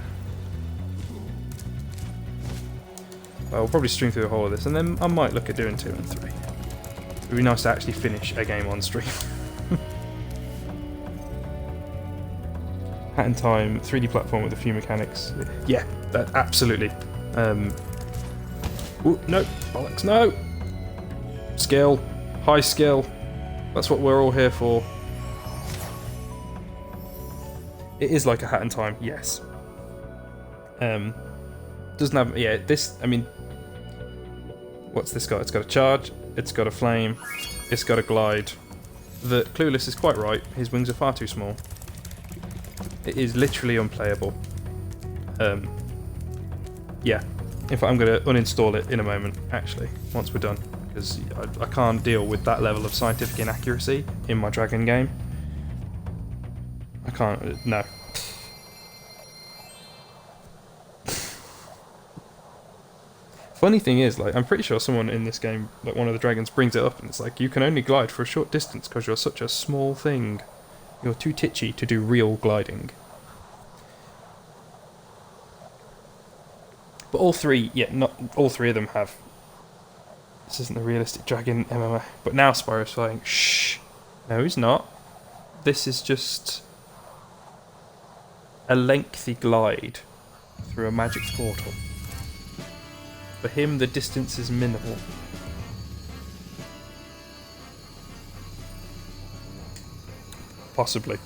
[SPEAKER 1] I'll probably stream through the whole of this, and then I might look at doing 2 and 3. It'd be nice to actually finish a game on stream. Hat in Time, 3D platform with a few mechanics. Yeah, that absolutely. Ooh, no, bollocks, no. Skill, high skill. That's what we're all here for. It is like a Hat in Time, yes. Doesn't have, yeah, this, I mean, what's this got? It's got a charge, it's got a flame, it's got a glide. The Clueless is quite right, his wings are far too small. It is literally unplayable. Yeah, in fact I'm going to uninstall it in a moment, actually, once we're done. Because I can't deal with that level of scientific inaccuracy in my Dragon game. I can't, no. Funny thing is, like, I'm pretty sure someone in this game, like one of the dragons, brings it up and it's like, you can only glide for a short distance because you're such a small thing. You're too titchy to do real gliding. But all three, yeah, not all three of them have. This isn't a realistic dragon MMO. But now Spyro's flying. Shh. No, he's not. This is just a lengthy glide through a magic portal. For him, the distance is minimal. Possibly.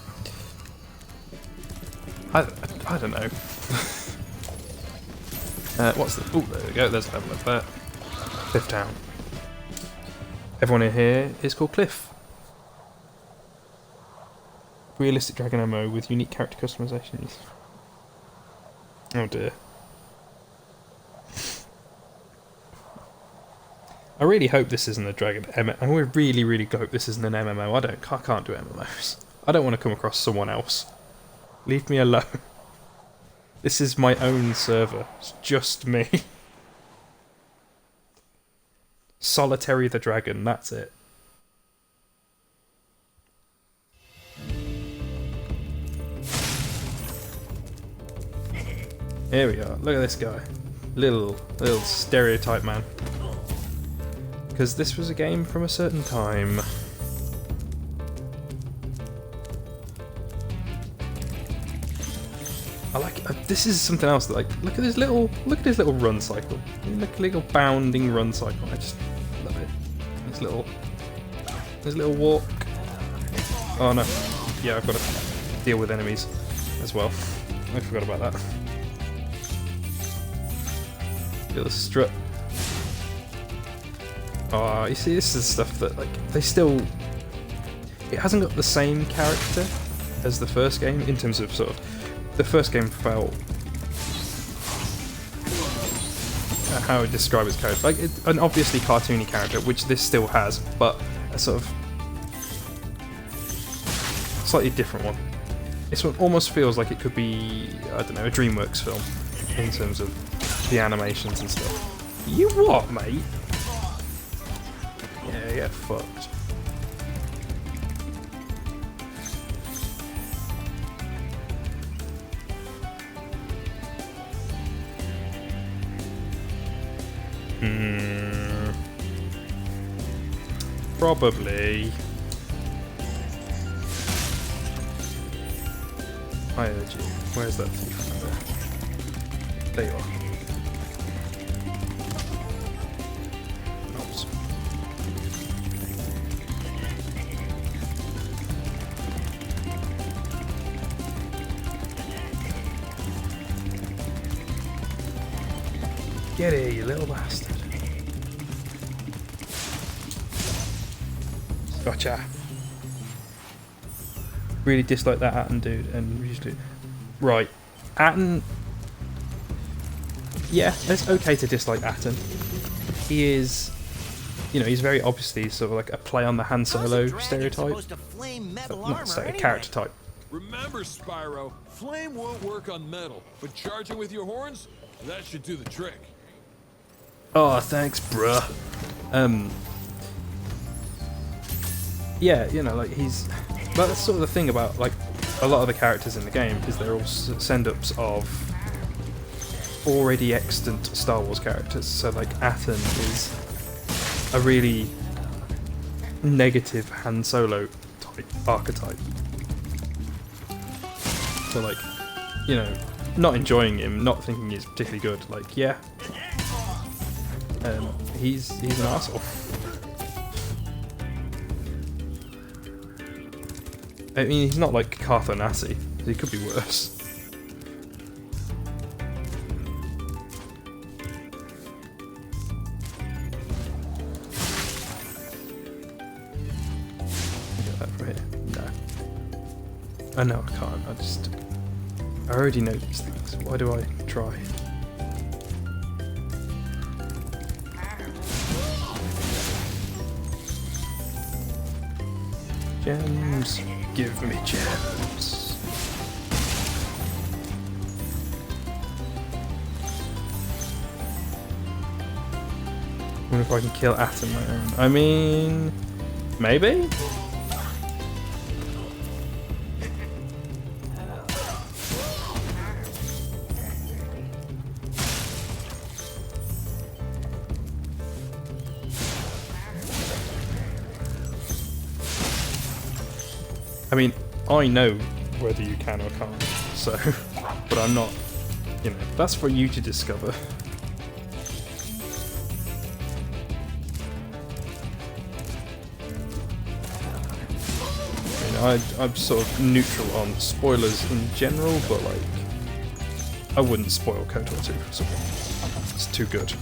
[SPEAKER 1] I don't know. What's the... Oh, there we go. There's a level up there. Cliff Town. Everyone in here is called Cliff. Realistic Dragon MMO with unique character customizations. Oh dear. I really hope this isn't a Dragon I really, really hope this isn't an MMO. I can't do MMOs. I don't want to come across someone else. Leave me alone. This is my own server. It's just me. Solitary the Dragon, that's it. Here we are. Look at this guy. Little stereotype man. Because this was a game from a certain time. I like this is something else that, like, look at his little run cycle. Look at little bounding run cycle. I just love it. His little walk. Oh no. Yeah, I've got to deal with enemies as well. I forgot about that. Little strut. Oh, you see, this is stuff that, like, it hasn't got the same character as the first game in terms of sort of, the first game felt, how I would describe its character, like an obviously cartoony character, which this still has, but a sort of slightly different one. This one almost feels like it could be, I don't know, a DreamWorks film in terms of the animations and stuff. You what, mate? Yeah, get fucked. Probably. I urge you. Where's that thief? There you are. Oops. Get here, you little bastard. Gotcha. Really dislike that Atten dude, and usually... Right. Atten... Yeah, it's okay to dislike Atten. He is... You know, he's very obviously sort of like a play on the Han Solo stereotype. Not stereotype, character type.
[SPEAKER 4] Remember, Spyro, flame won't work on metal, but charging with your horns, that should do the trick.
[SPEAKER 1] Oh, thanks, bruh. Yeah, you know, like he's... But that's sort of the thing about, like, a lot of the characters in the game, is they're all send-ups of already extant Star Wars characters. So, like, Atten is a really negative Han Solo type archetype. So, like, you know, not enjoying him, not thinking he's particularly good, like, yeah. He's an arsehole. I mean, he's not like Cartho Nassi. He could be worse. Get that from here. No. Oh no, I can't. I already know these things. Why do I try? Gems. Give me gems. I wonder if I can kill Atten my own. I mean, maybe? I mean, I know whether you can or can't, so, but I'm not, you know, that's for you to discover. I mean, I'm sort of neutral on spoilers in general, but like, I wouldn't spoil KOTOR 2 for someone. It's too good.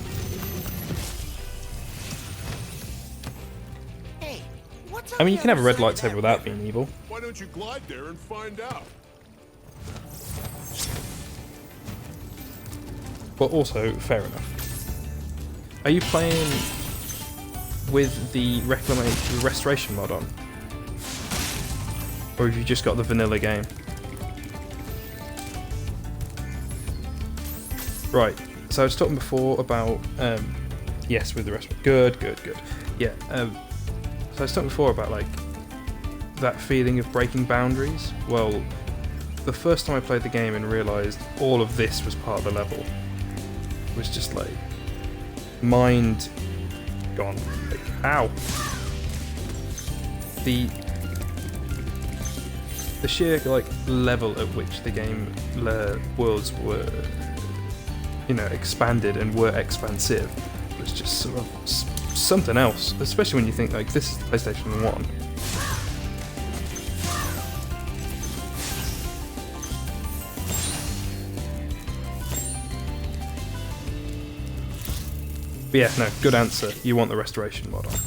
[SPEAKER 1] I mean, you can have a red lightsaber without being evil.
[SPEAKER 12] Why don't you glide there and find out?
[SPEAKER 1] But also, fair enough. Are you playing with the restoration mod on, or have you just got the vanilla game? Right. So I was talking before about yes, with the rest. Good. Yeah. So I was talking before about like that feeling of breaking boundaries. Well, the first time I played the game and realised all of this was part of the level was just like mind gone. Like, ow. The sheer like level at which the game worlds were, you know, expanded and were expansive was just sort of something else. Especially when you think like this is the PlayStation 1. But yeah, no, good answer. You want the restoration mod on.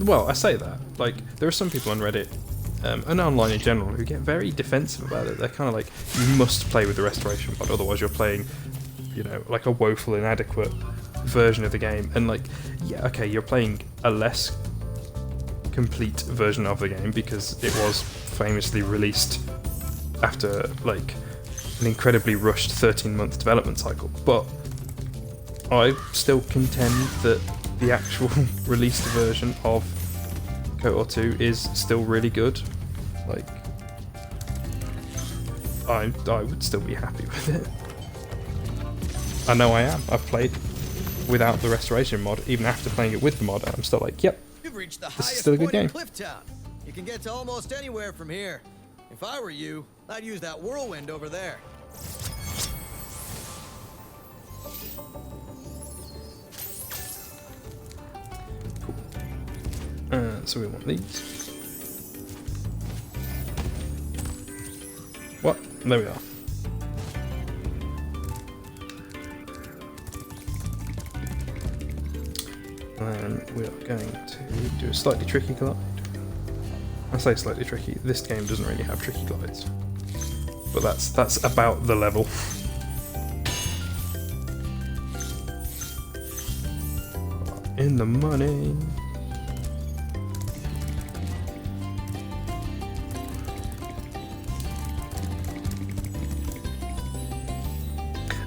[SPEAKER 1] Well, I say that. Like, there are some people on Reddit, and online in general, who get very defensive about it. They're kind of like, you must play with the restoration mod, otherwise you're playing, you know, like a woeful, inadequate version of the game. And like, yeah, okay, you're playing a less complete version of the game, because it was famously released after, like, an incredibly rushed 13-month development cycle. But I still contend that the actual released version of KOTOR 2 is still really good. Like, I would still be happy with it. I know I am. I've played without the restoration mod, even after playing it with the mod, and I'm still like, yep,
[SPEAKER 13] You've reached the
[SPEAKER 1] this is
[SPEAKER 13] highest
[SPEAKER 1] still a good
[SPEAKER 13] point in
[SPEAKER 1] game.
[SPEAKER 13] Cliff Town. You can get to almost anywhere from here. If I were you, I'd use that whirlwind over there.
[SPEAKER 1] So we want these. What? There we are. And we are going to do a slightly tricky glide. I say slightly tricky, this game doesn't really have tricky glides. But that's about the level. In the money.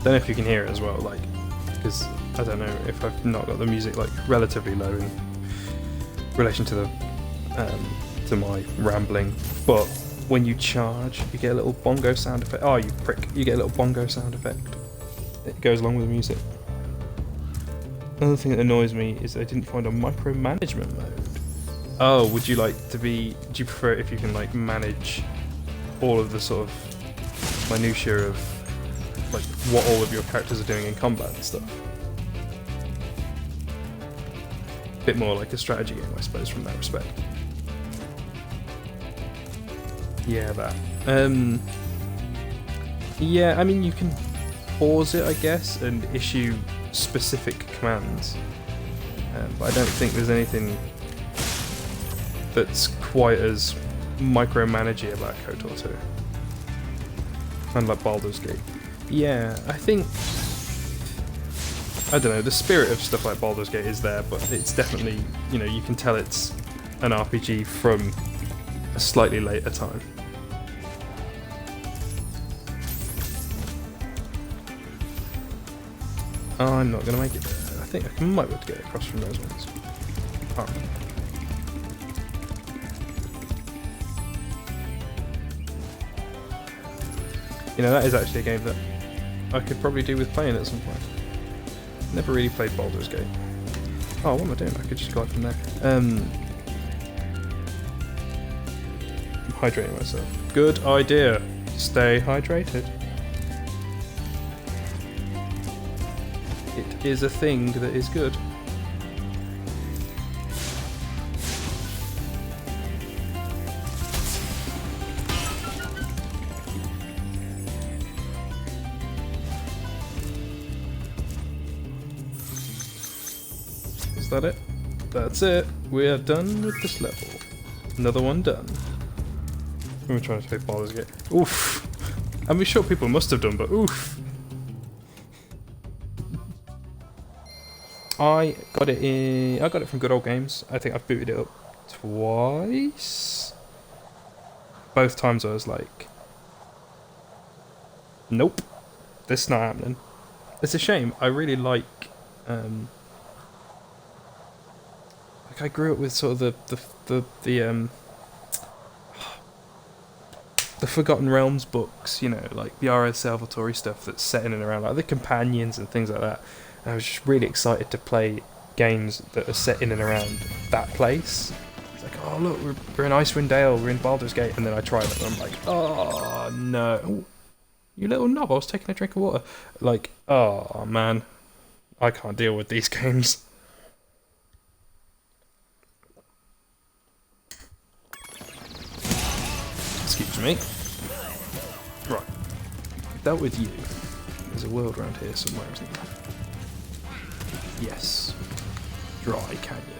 [SPEAKER 1] Don't know if you can hear it as well, like, because I don't know if I've not got the music like relatively low in relation to the to my rambling, but when you charge, you get a little bongo sound effect. Oh, you prick! You get a little bongo sound effect. It goes along with the music. Another thing that annoys me is I didn't find a micromanagement mode. Oh, would you like to be? Do you prefer it if you can like manage all of the sort of minutiae of like what all of your characters are doing in combat and stuff? Bit more like a strategy game, I suppose, from that respect. Yeah, that. Yeah, I mean, you can pause it, I guess, and issue specific commands, but I don't think there's anything that's quite as micromanagey about KOTOR 2. Kind of like Baldur's Gate. Yeah, I think, I don't know, the spirit of stuff like Baldur's Gate is there, but it's definitely, you know, you can tell it's an RPG from a slightly later time. I'm not going to make it there. I think I might be able to get across from those ones. Oh. You know, that is actually a game that I could probably do with playing at some point. Never really played Baldur's Gate. Oh, what am I doing? I could just glide from there. I'm hydrating myself. Good idea. Stay hydrated. It is a thing that is good. Is that it? That's it. We are done with this level. Another one done. We were trying to play Baldur's Gate. Oof. I'm sure people must have done, but oof. I got it from Good Old Games. I think I've booted it up twice. Both times I was like, nope, this is not happening. It's a shame. I really like I grew up with sort of the Forgotten Realms books, you know, like the R.S. Salvatore stuff that's set in and around, like the Companions and things like that. And I was just really excited to play games that are set in and around that place. It's like, oh look, we're in Icewind Dale, we're in Baldur's Gate, and then I tried it and I'm like, oh no. Ooh, you little knob, I was taking a drink of water. Like, oh man, I can't deal with these games. Excuse me. Right. Dealt with you. There's a world around here somewhere, isn't there? Yes. Dry Canyon.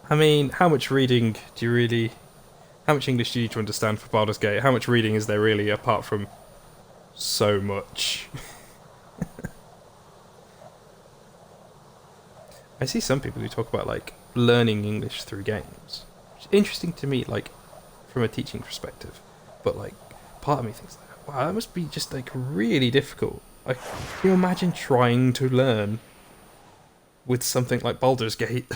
[SPEAKER 1] I mean, how much reading do you really... How much English do you need to understand for Baldur's Gate? How much reading is there really, apart from so much? I see some people who talk about, like, learning English through games. It's interesting to me, like, from a teaching perspective. But, like, part of me thinks, like, wow, that must be just, like, really difficult. Like, can you imagine trying to learn with something like Baldur's Gate?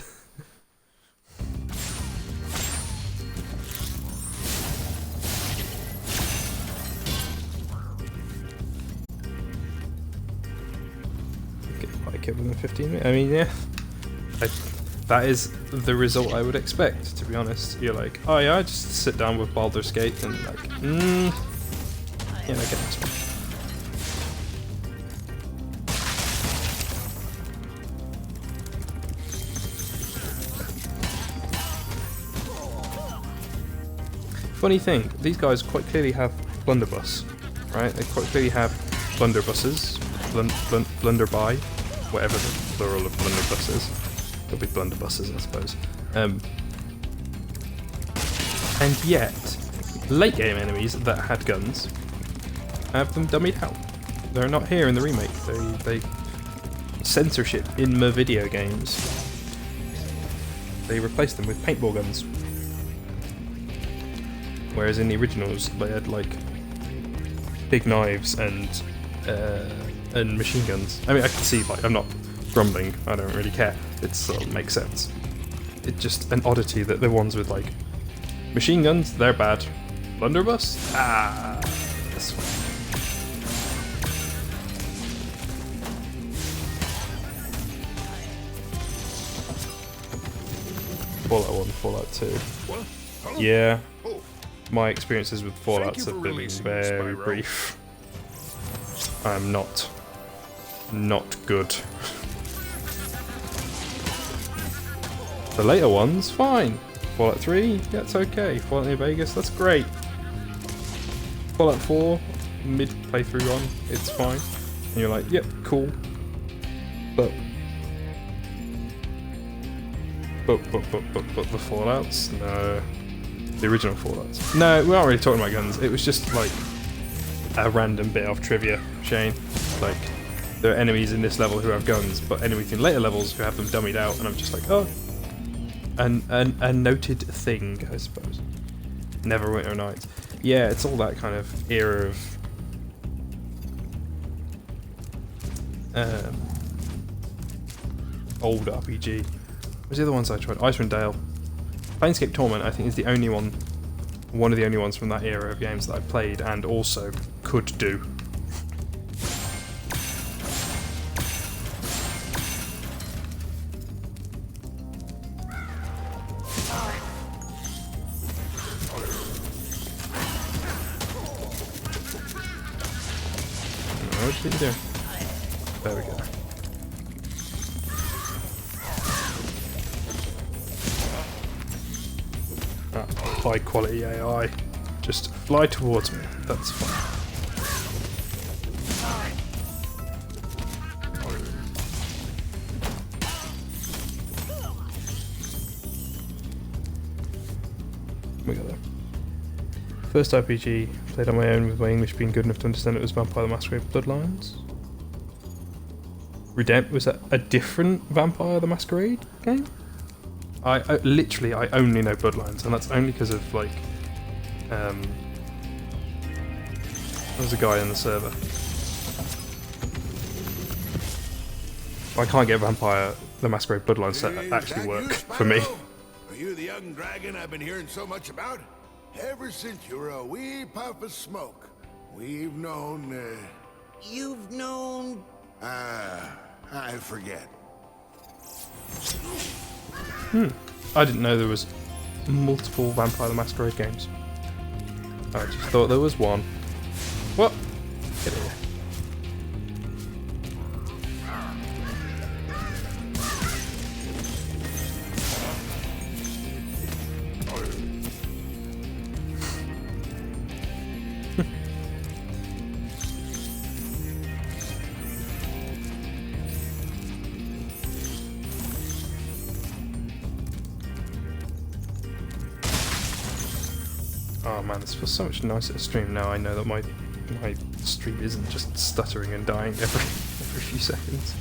[SPEAKER 1] I killed within 15 minutes. I mean, yeah. That is the result I would expect, to be honest. You're like, oh yeah, I just sit down with Baldur's Gate and like, yeah, I get this one. Funny thing, these guys quite clearly have blunderbuss, right? They quite clearly have blunderbusses, blunderby, whatever the plural of blunderbuss is. It'll be blunderbusses, I suppose. And yet, late game enemies that had guns have them dummied out. They're not here in the remake. They censorship in the video games. They replaced them with paintball guns. Whereas in the originals, they had like big knives and machine guns. I mean, I can see, like, I'm not grumbling. I don't really care. It sort of makes sense. It's just an oddity that the ones with like machine guns, they're bad. Blunderbuss? Ah, that's fine. Fallout 1, Fallout 2. Yeah. My experiences with Fallouts have been very brief. I'm not good. The later ones, fine. Fallout 3, that's okay. Fallout New Vegas, that's great. Fallout 4, mid playthrough run, it's fine. And you're like, yep, cool. But the Fallouts? No. The original Fallouts. No, we aren't really talking about guns. It was just like a random bit of trivia, Shane. Like, there are enemies in this level who have guns, but enemies in later levels who have them dummied out, and I'm just like, oh. A noted thing, I suppose. Neverwinter Nights. Yeah, it's all that kind of era of old RPG. What's the other ones I tried? Icewind Dale. Planescape Torment, I think, is the only one of the only ones from that era of games that I played and also could do. What did you do? There we go. High quality AI. Just fly towards me. That's fine. We got there. First RPG played on my own with my English being good enough to understand it was Vampire the Masquerade Bloodlines. Was that a different Vampire the Masquerade game? I literally I only know Bloodlines, and that's only because of like there was a guy in the server. I can't get Vampire the Masquerade Bloodlines to actually work for me.
[SPEAKER 12] Are you the young dragon I've been hearing so much about? Ever since you were a wee puff of smoke, we've known,
[SPEAKER 11] You've known...
[SPEAKER 12] I forget.
[SPEAKER 1] I didn't know there was multiple Vampire the Masquerade games. I just thought there was one. What? Get here. Oh man, this feels so much nicer to stream now. I know that my stream isn't just stuttering and dying every few seconds.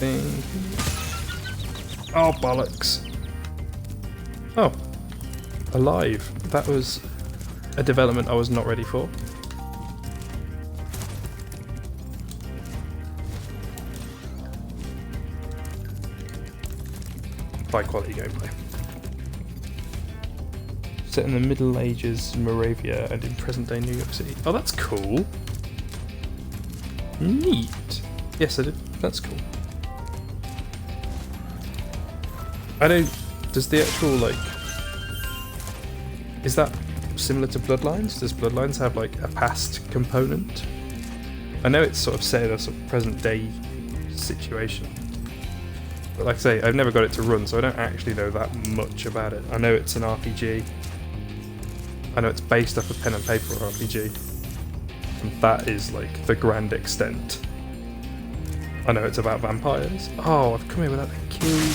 [SPEAKER 1] There we go. Oh bollocks! Oh, alive. That was a development I was not ready for. High quality gameplay. Set in the Middle Ages in Moravia and in present day New York City. Oh, that's cool. Neat. Yes, I did. That's cool. I don't. Does the actual like? Is that similar to Bloodlines? Does Bloodlines have like a past component? I know it's sort of set in a sort of present day situation. But like I say, I've never got it to run, so I don't actually know that much about it. I know it's an RPG. I know it's based off a pen and paper RPG. And that is like the grand extent. I know it's about vampires. Oh, I've come here without the key.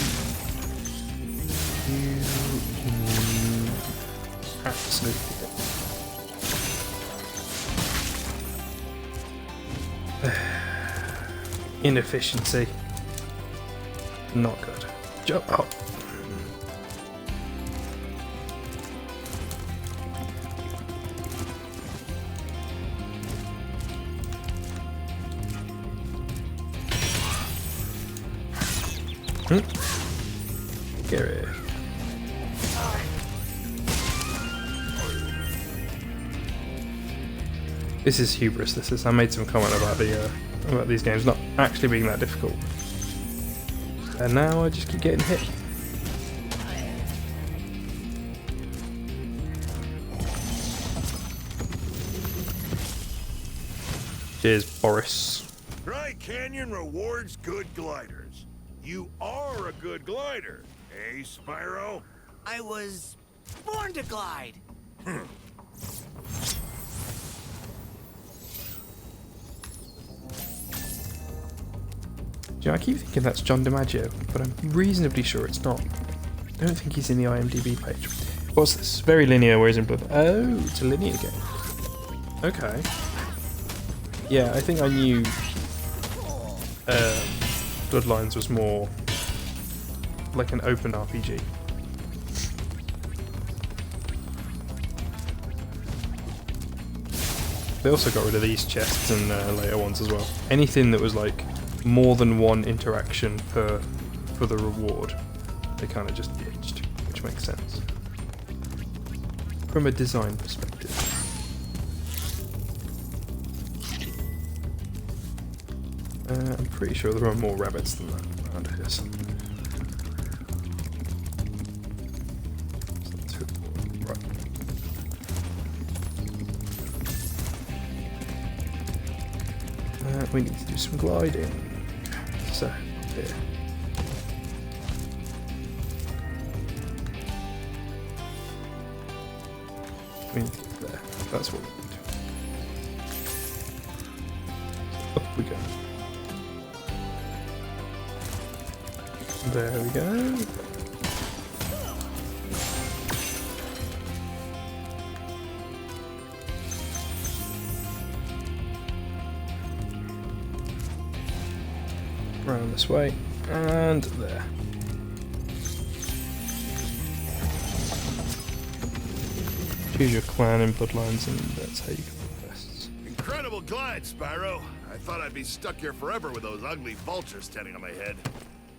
[SPEAKER 1] Absolutely. Inefficiency. Not good. Jump up. Get it. This is hubris. This is. I made some comment about about these games not actually being that difficult. And now I just keep getting hit. Cheers, Boris.
[SPEAKER 12] Dry Canyon rewards good gliders. You are a good glider, eh, Spyro?
[SPEAKER 11] I was born to glide.
[SPEAKER 1] You know, I keep thinking that's John DiMaggio, but I'm reasonably sure it's not. I don't think he's in the IMDb page. What's this? Very linear, whereas in Blood... Oh, it's a linear game. Okay. Yeah, I think I knew Bloodlines was more like an open RPG. They also got rid of these chests and later ones as well. Anything that was like more than one interaction for the reward, they kind of just ditched, which makes sense from a design perspective. I'm pretty sure there are more rabbits than that around here somewhere. Right. We need to do some gliding. So, here. We need to get there. That's what we need. Up we go. There we go. Round this way, and there. Choose your clan and bloodlines, and that's how you get quests.
[SPEAKER 12] Incredible glide, Spyro. I thought I'd be stuck here forever with those ugly vultures standing on my head.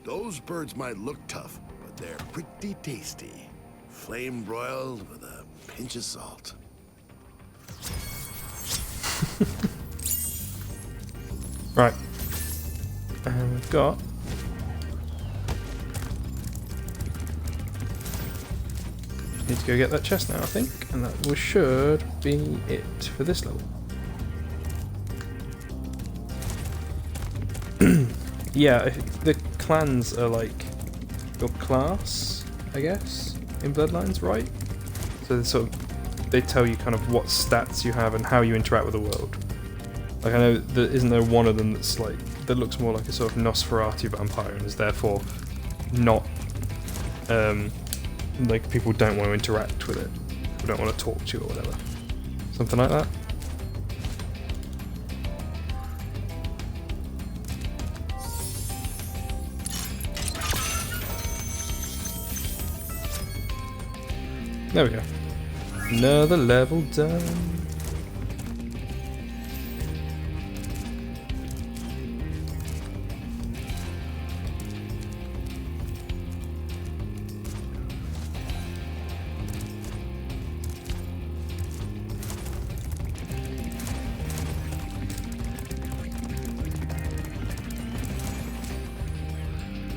[SPEAKER 12] Those birds might look tough, but they're pretty tasty. Flame broiled with a pinch of salt.
[SPEAKER 1] Right. And we've got need to go get that chest now, I think, and that should be it for this level. Yeah, the clans are like your class, I guess, in Bloodlines, right? So they tell you kind of what stats you have and how you interact with the world. Like, I know isn't there one of them that's like that looks more like a sort of Nosferatu vampire and is therefore not like people don't want to interact with it, people don't want to talk to you or whatever, something like that. There we go. Another level done.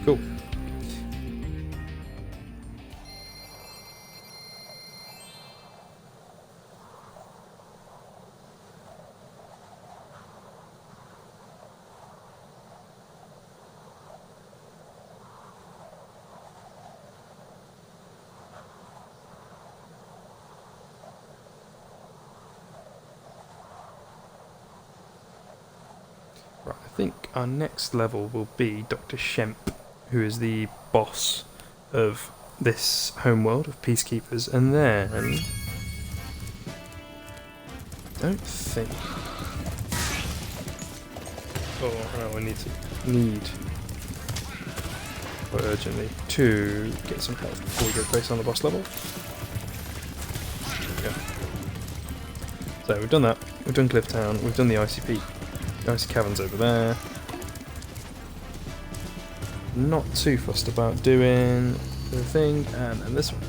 [SPEAKER 1] Cool. Right, I think our next level will be Dr. Shemp, who is the boss of this homeworld of peacekeepers, and then I don't think. Oh no, I need urgently to get some health before we go based on the boss level. There we go. So we've done that. We've done Clifftown. We've done the Icy Peak. The Icy Caverns over there. Not too fussed about doing the thing, and this one.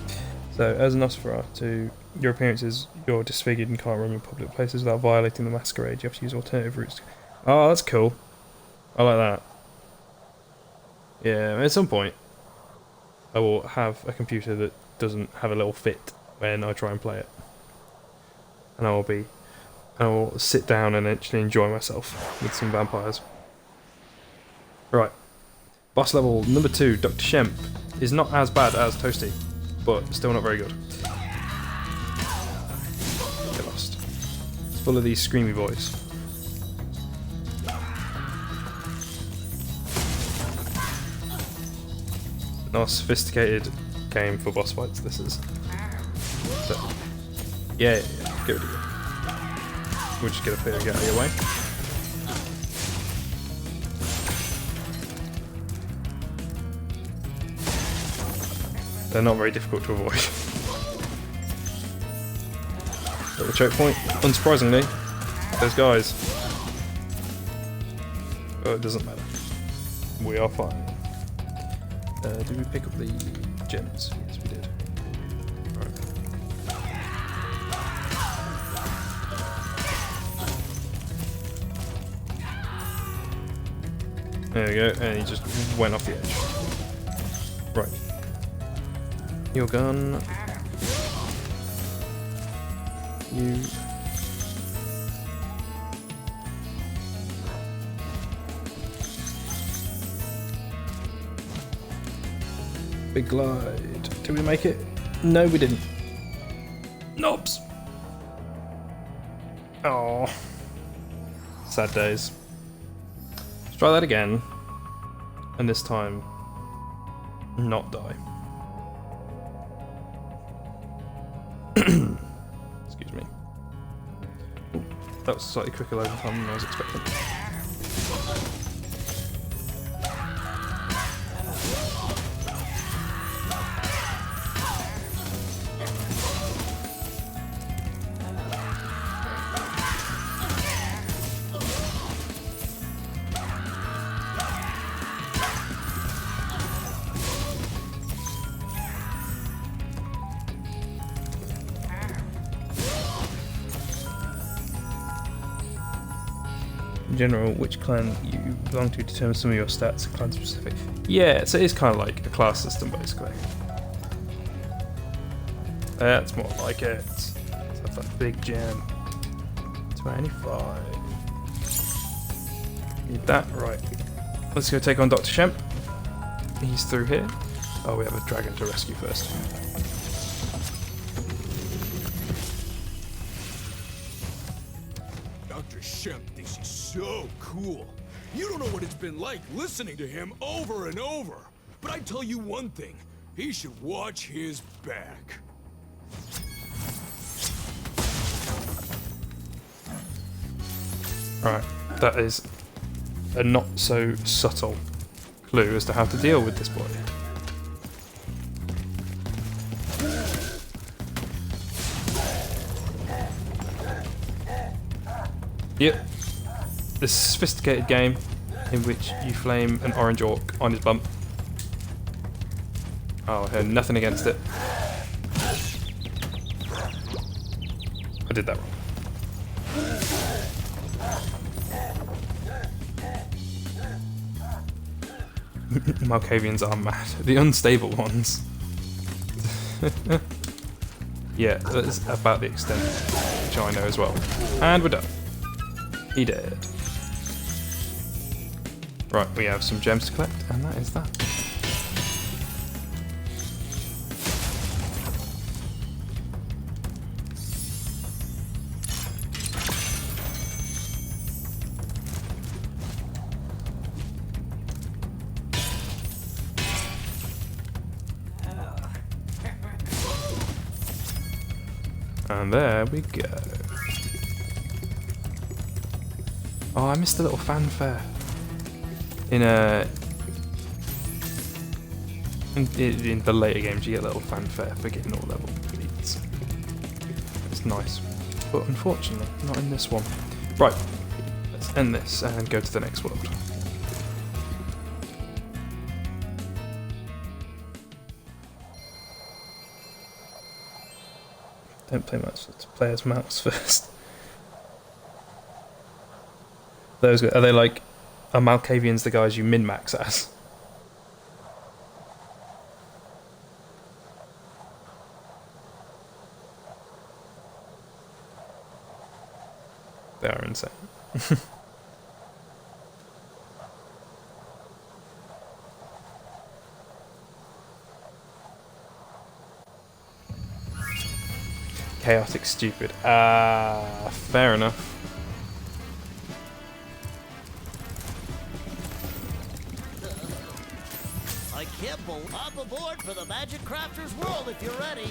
[SPEAKER 1] So, as an Nosferatu, your appearance is you're disfigured and can't roam in public places without violating the masquerade. You have to use alternative routes. Oh, that's cool. I like that. Yeah, at some point, I will have a computer that doesn't have a little fit when I try and play it. And I will sit down and actually enjoy myself with some vampires. Right. Boss level number 2, Dr. Shemp, is not as bad as Toasty, but still not very good. Get lost. It's full of these screamy boys. Not a sophisticated game for boss fights, this is. So, yeah, get rid of you. We'll just get up here and get out of your way. They're not very difficult to avoid. At the choke point, unsurprisingly, those guys. Oh, it doesn't matter. We are fine. Did we pick up the gems? Yes, we did. Right. There we go, and he just went off the edge. Right. Your gun. You. Big glide. Did we make it? No, we didn't. Knobs. Oh. Sad days. Let's try that again. And this time, not die. Excuse me. Ooh, that was slightly quicker loading time than I was expecting. In general, which clan you belong to determines some of your stats, clan specific. Yeah, so it is kind of like a class system basically. That's more like it. Let's have that big gem. 25. Need that, right. Let's go take on Dr. Shemp. He's through here. Oh, we have a dragon to rescue first.
[SPEAKER 4] Dr. Shemp thinks he's so cool. You don't know what it's been like listening to him over and over. But I tell you one thing, he should watch his back.
[SPEAKER 1] Right, that is a not so subtle clue as to how to deal with this boy. Yep, this sophisticated game in which you flame an orange orc on his bump. Oh, I heard nothing against it. I did that wrong. Malkavians are mad. The unstable ones. Yeah, that's about the extent which I know as well. And we're done. He dead. Right, we have some gems to collect, and that is that. And there we go. Oh, I missed a little fanfare. In the later games, you get a little fanfare for getting all level beats. It's nice, but unfortunately, not in this one. Right, let's end this and go to the next world. Don't play mouse. Let's play as mouse first. Those are they like? Are Malkavians the guys you min-max as? They are insane. Chaotic stupid. Fair enough.
[SPEAKER 11] I kibble up aboard for the Magic Crafters World if you're ready.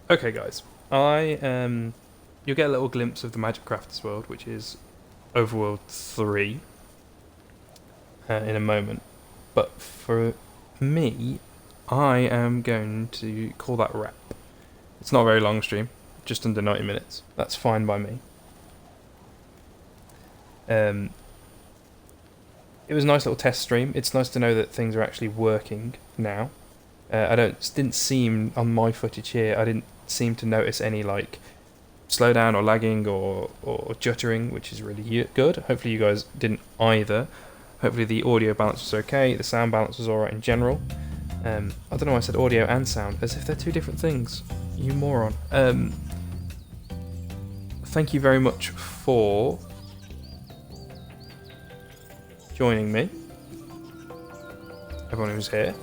[SPEAKER 1] Okay, guys. You'll get a little glimpse of the Magic Crafters world, which is Overworld 3, in a moment. But for me, I am going to call that wrap. It's not a very long stream, just under 90 minutes. That's fine by me. It was a nice little test stream. It's nice to know that things are actually working now. Didn't seem on my footage here. I didn't seem to notice any like slowdown or lagging or juttering, which is really good. Hopefully you guys didn't either. Hopefully the audio balance was okay. The sound balance was alright in general. I don't know why I said audio and sound, as if they're two different things. You moron. Thank you very much for joining me, everyone who's here.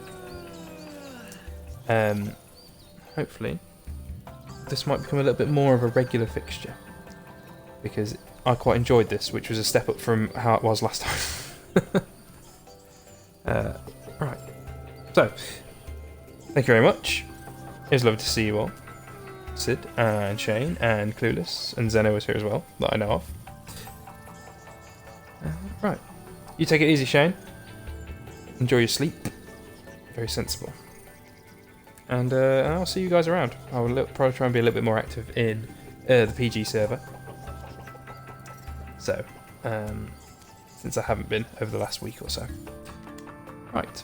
[SPEAKER 1] hopefully, this might become a little bit more of a regular fixture. Because I quite enjoyed this, which was a step up from how it was last time. Right. So, thank you very much. It was lovely to see you all. Sid, and Shane, and Clueless, and Zeno was here as well, that I know of. Right. You take it easy, Shane. Enjoy your sleep. Very sensible. And I'll see you guys around. I will probably try and be a little bit more active in the PG server. So, since I haven't been over the last week or so. Right.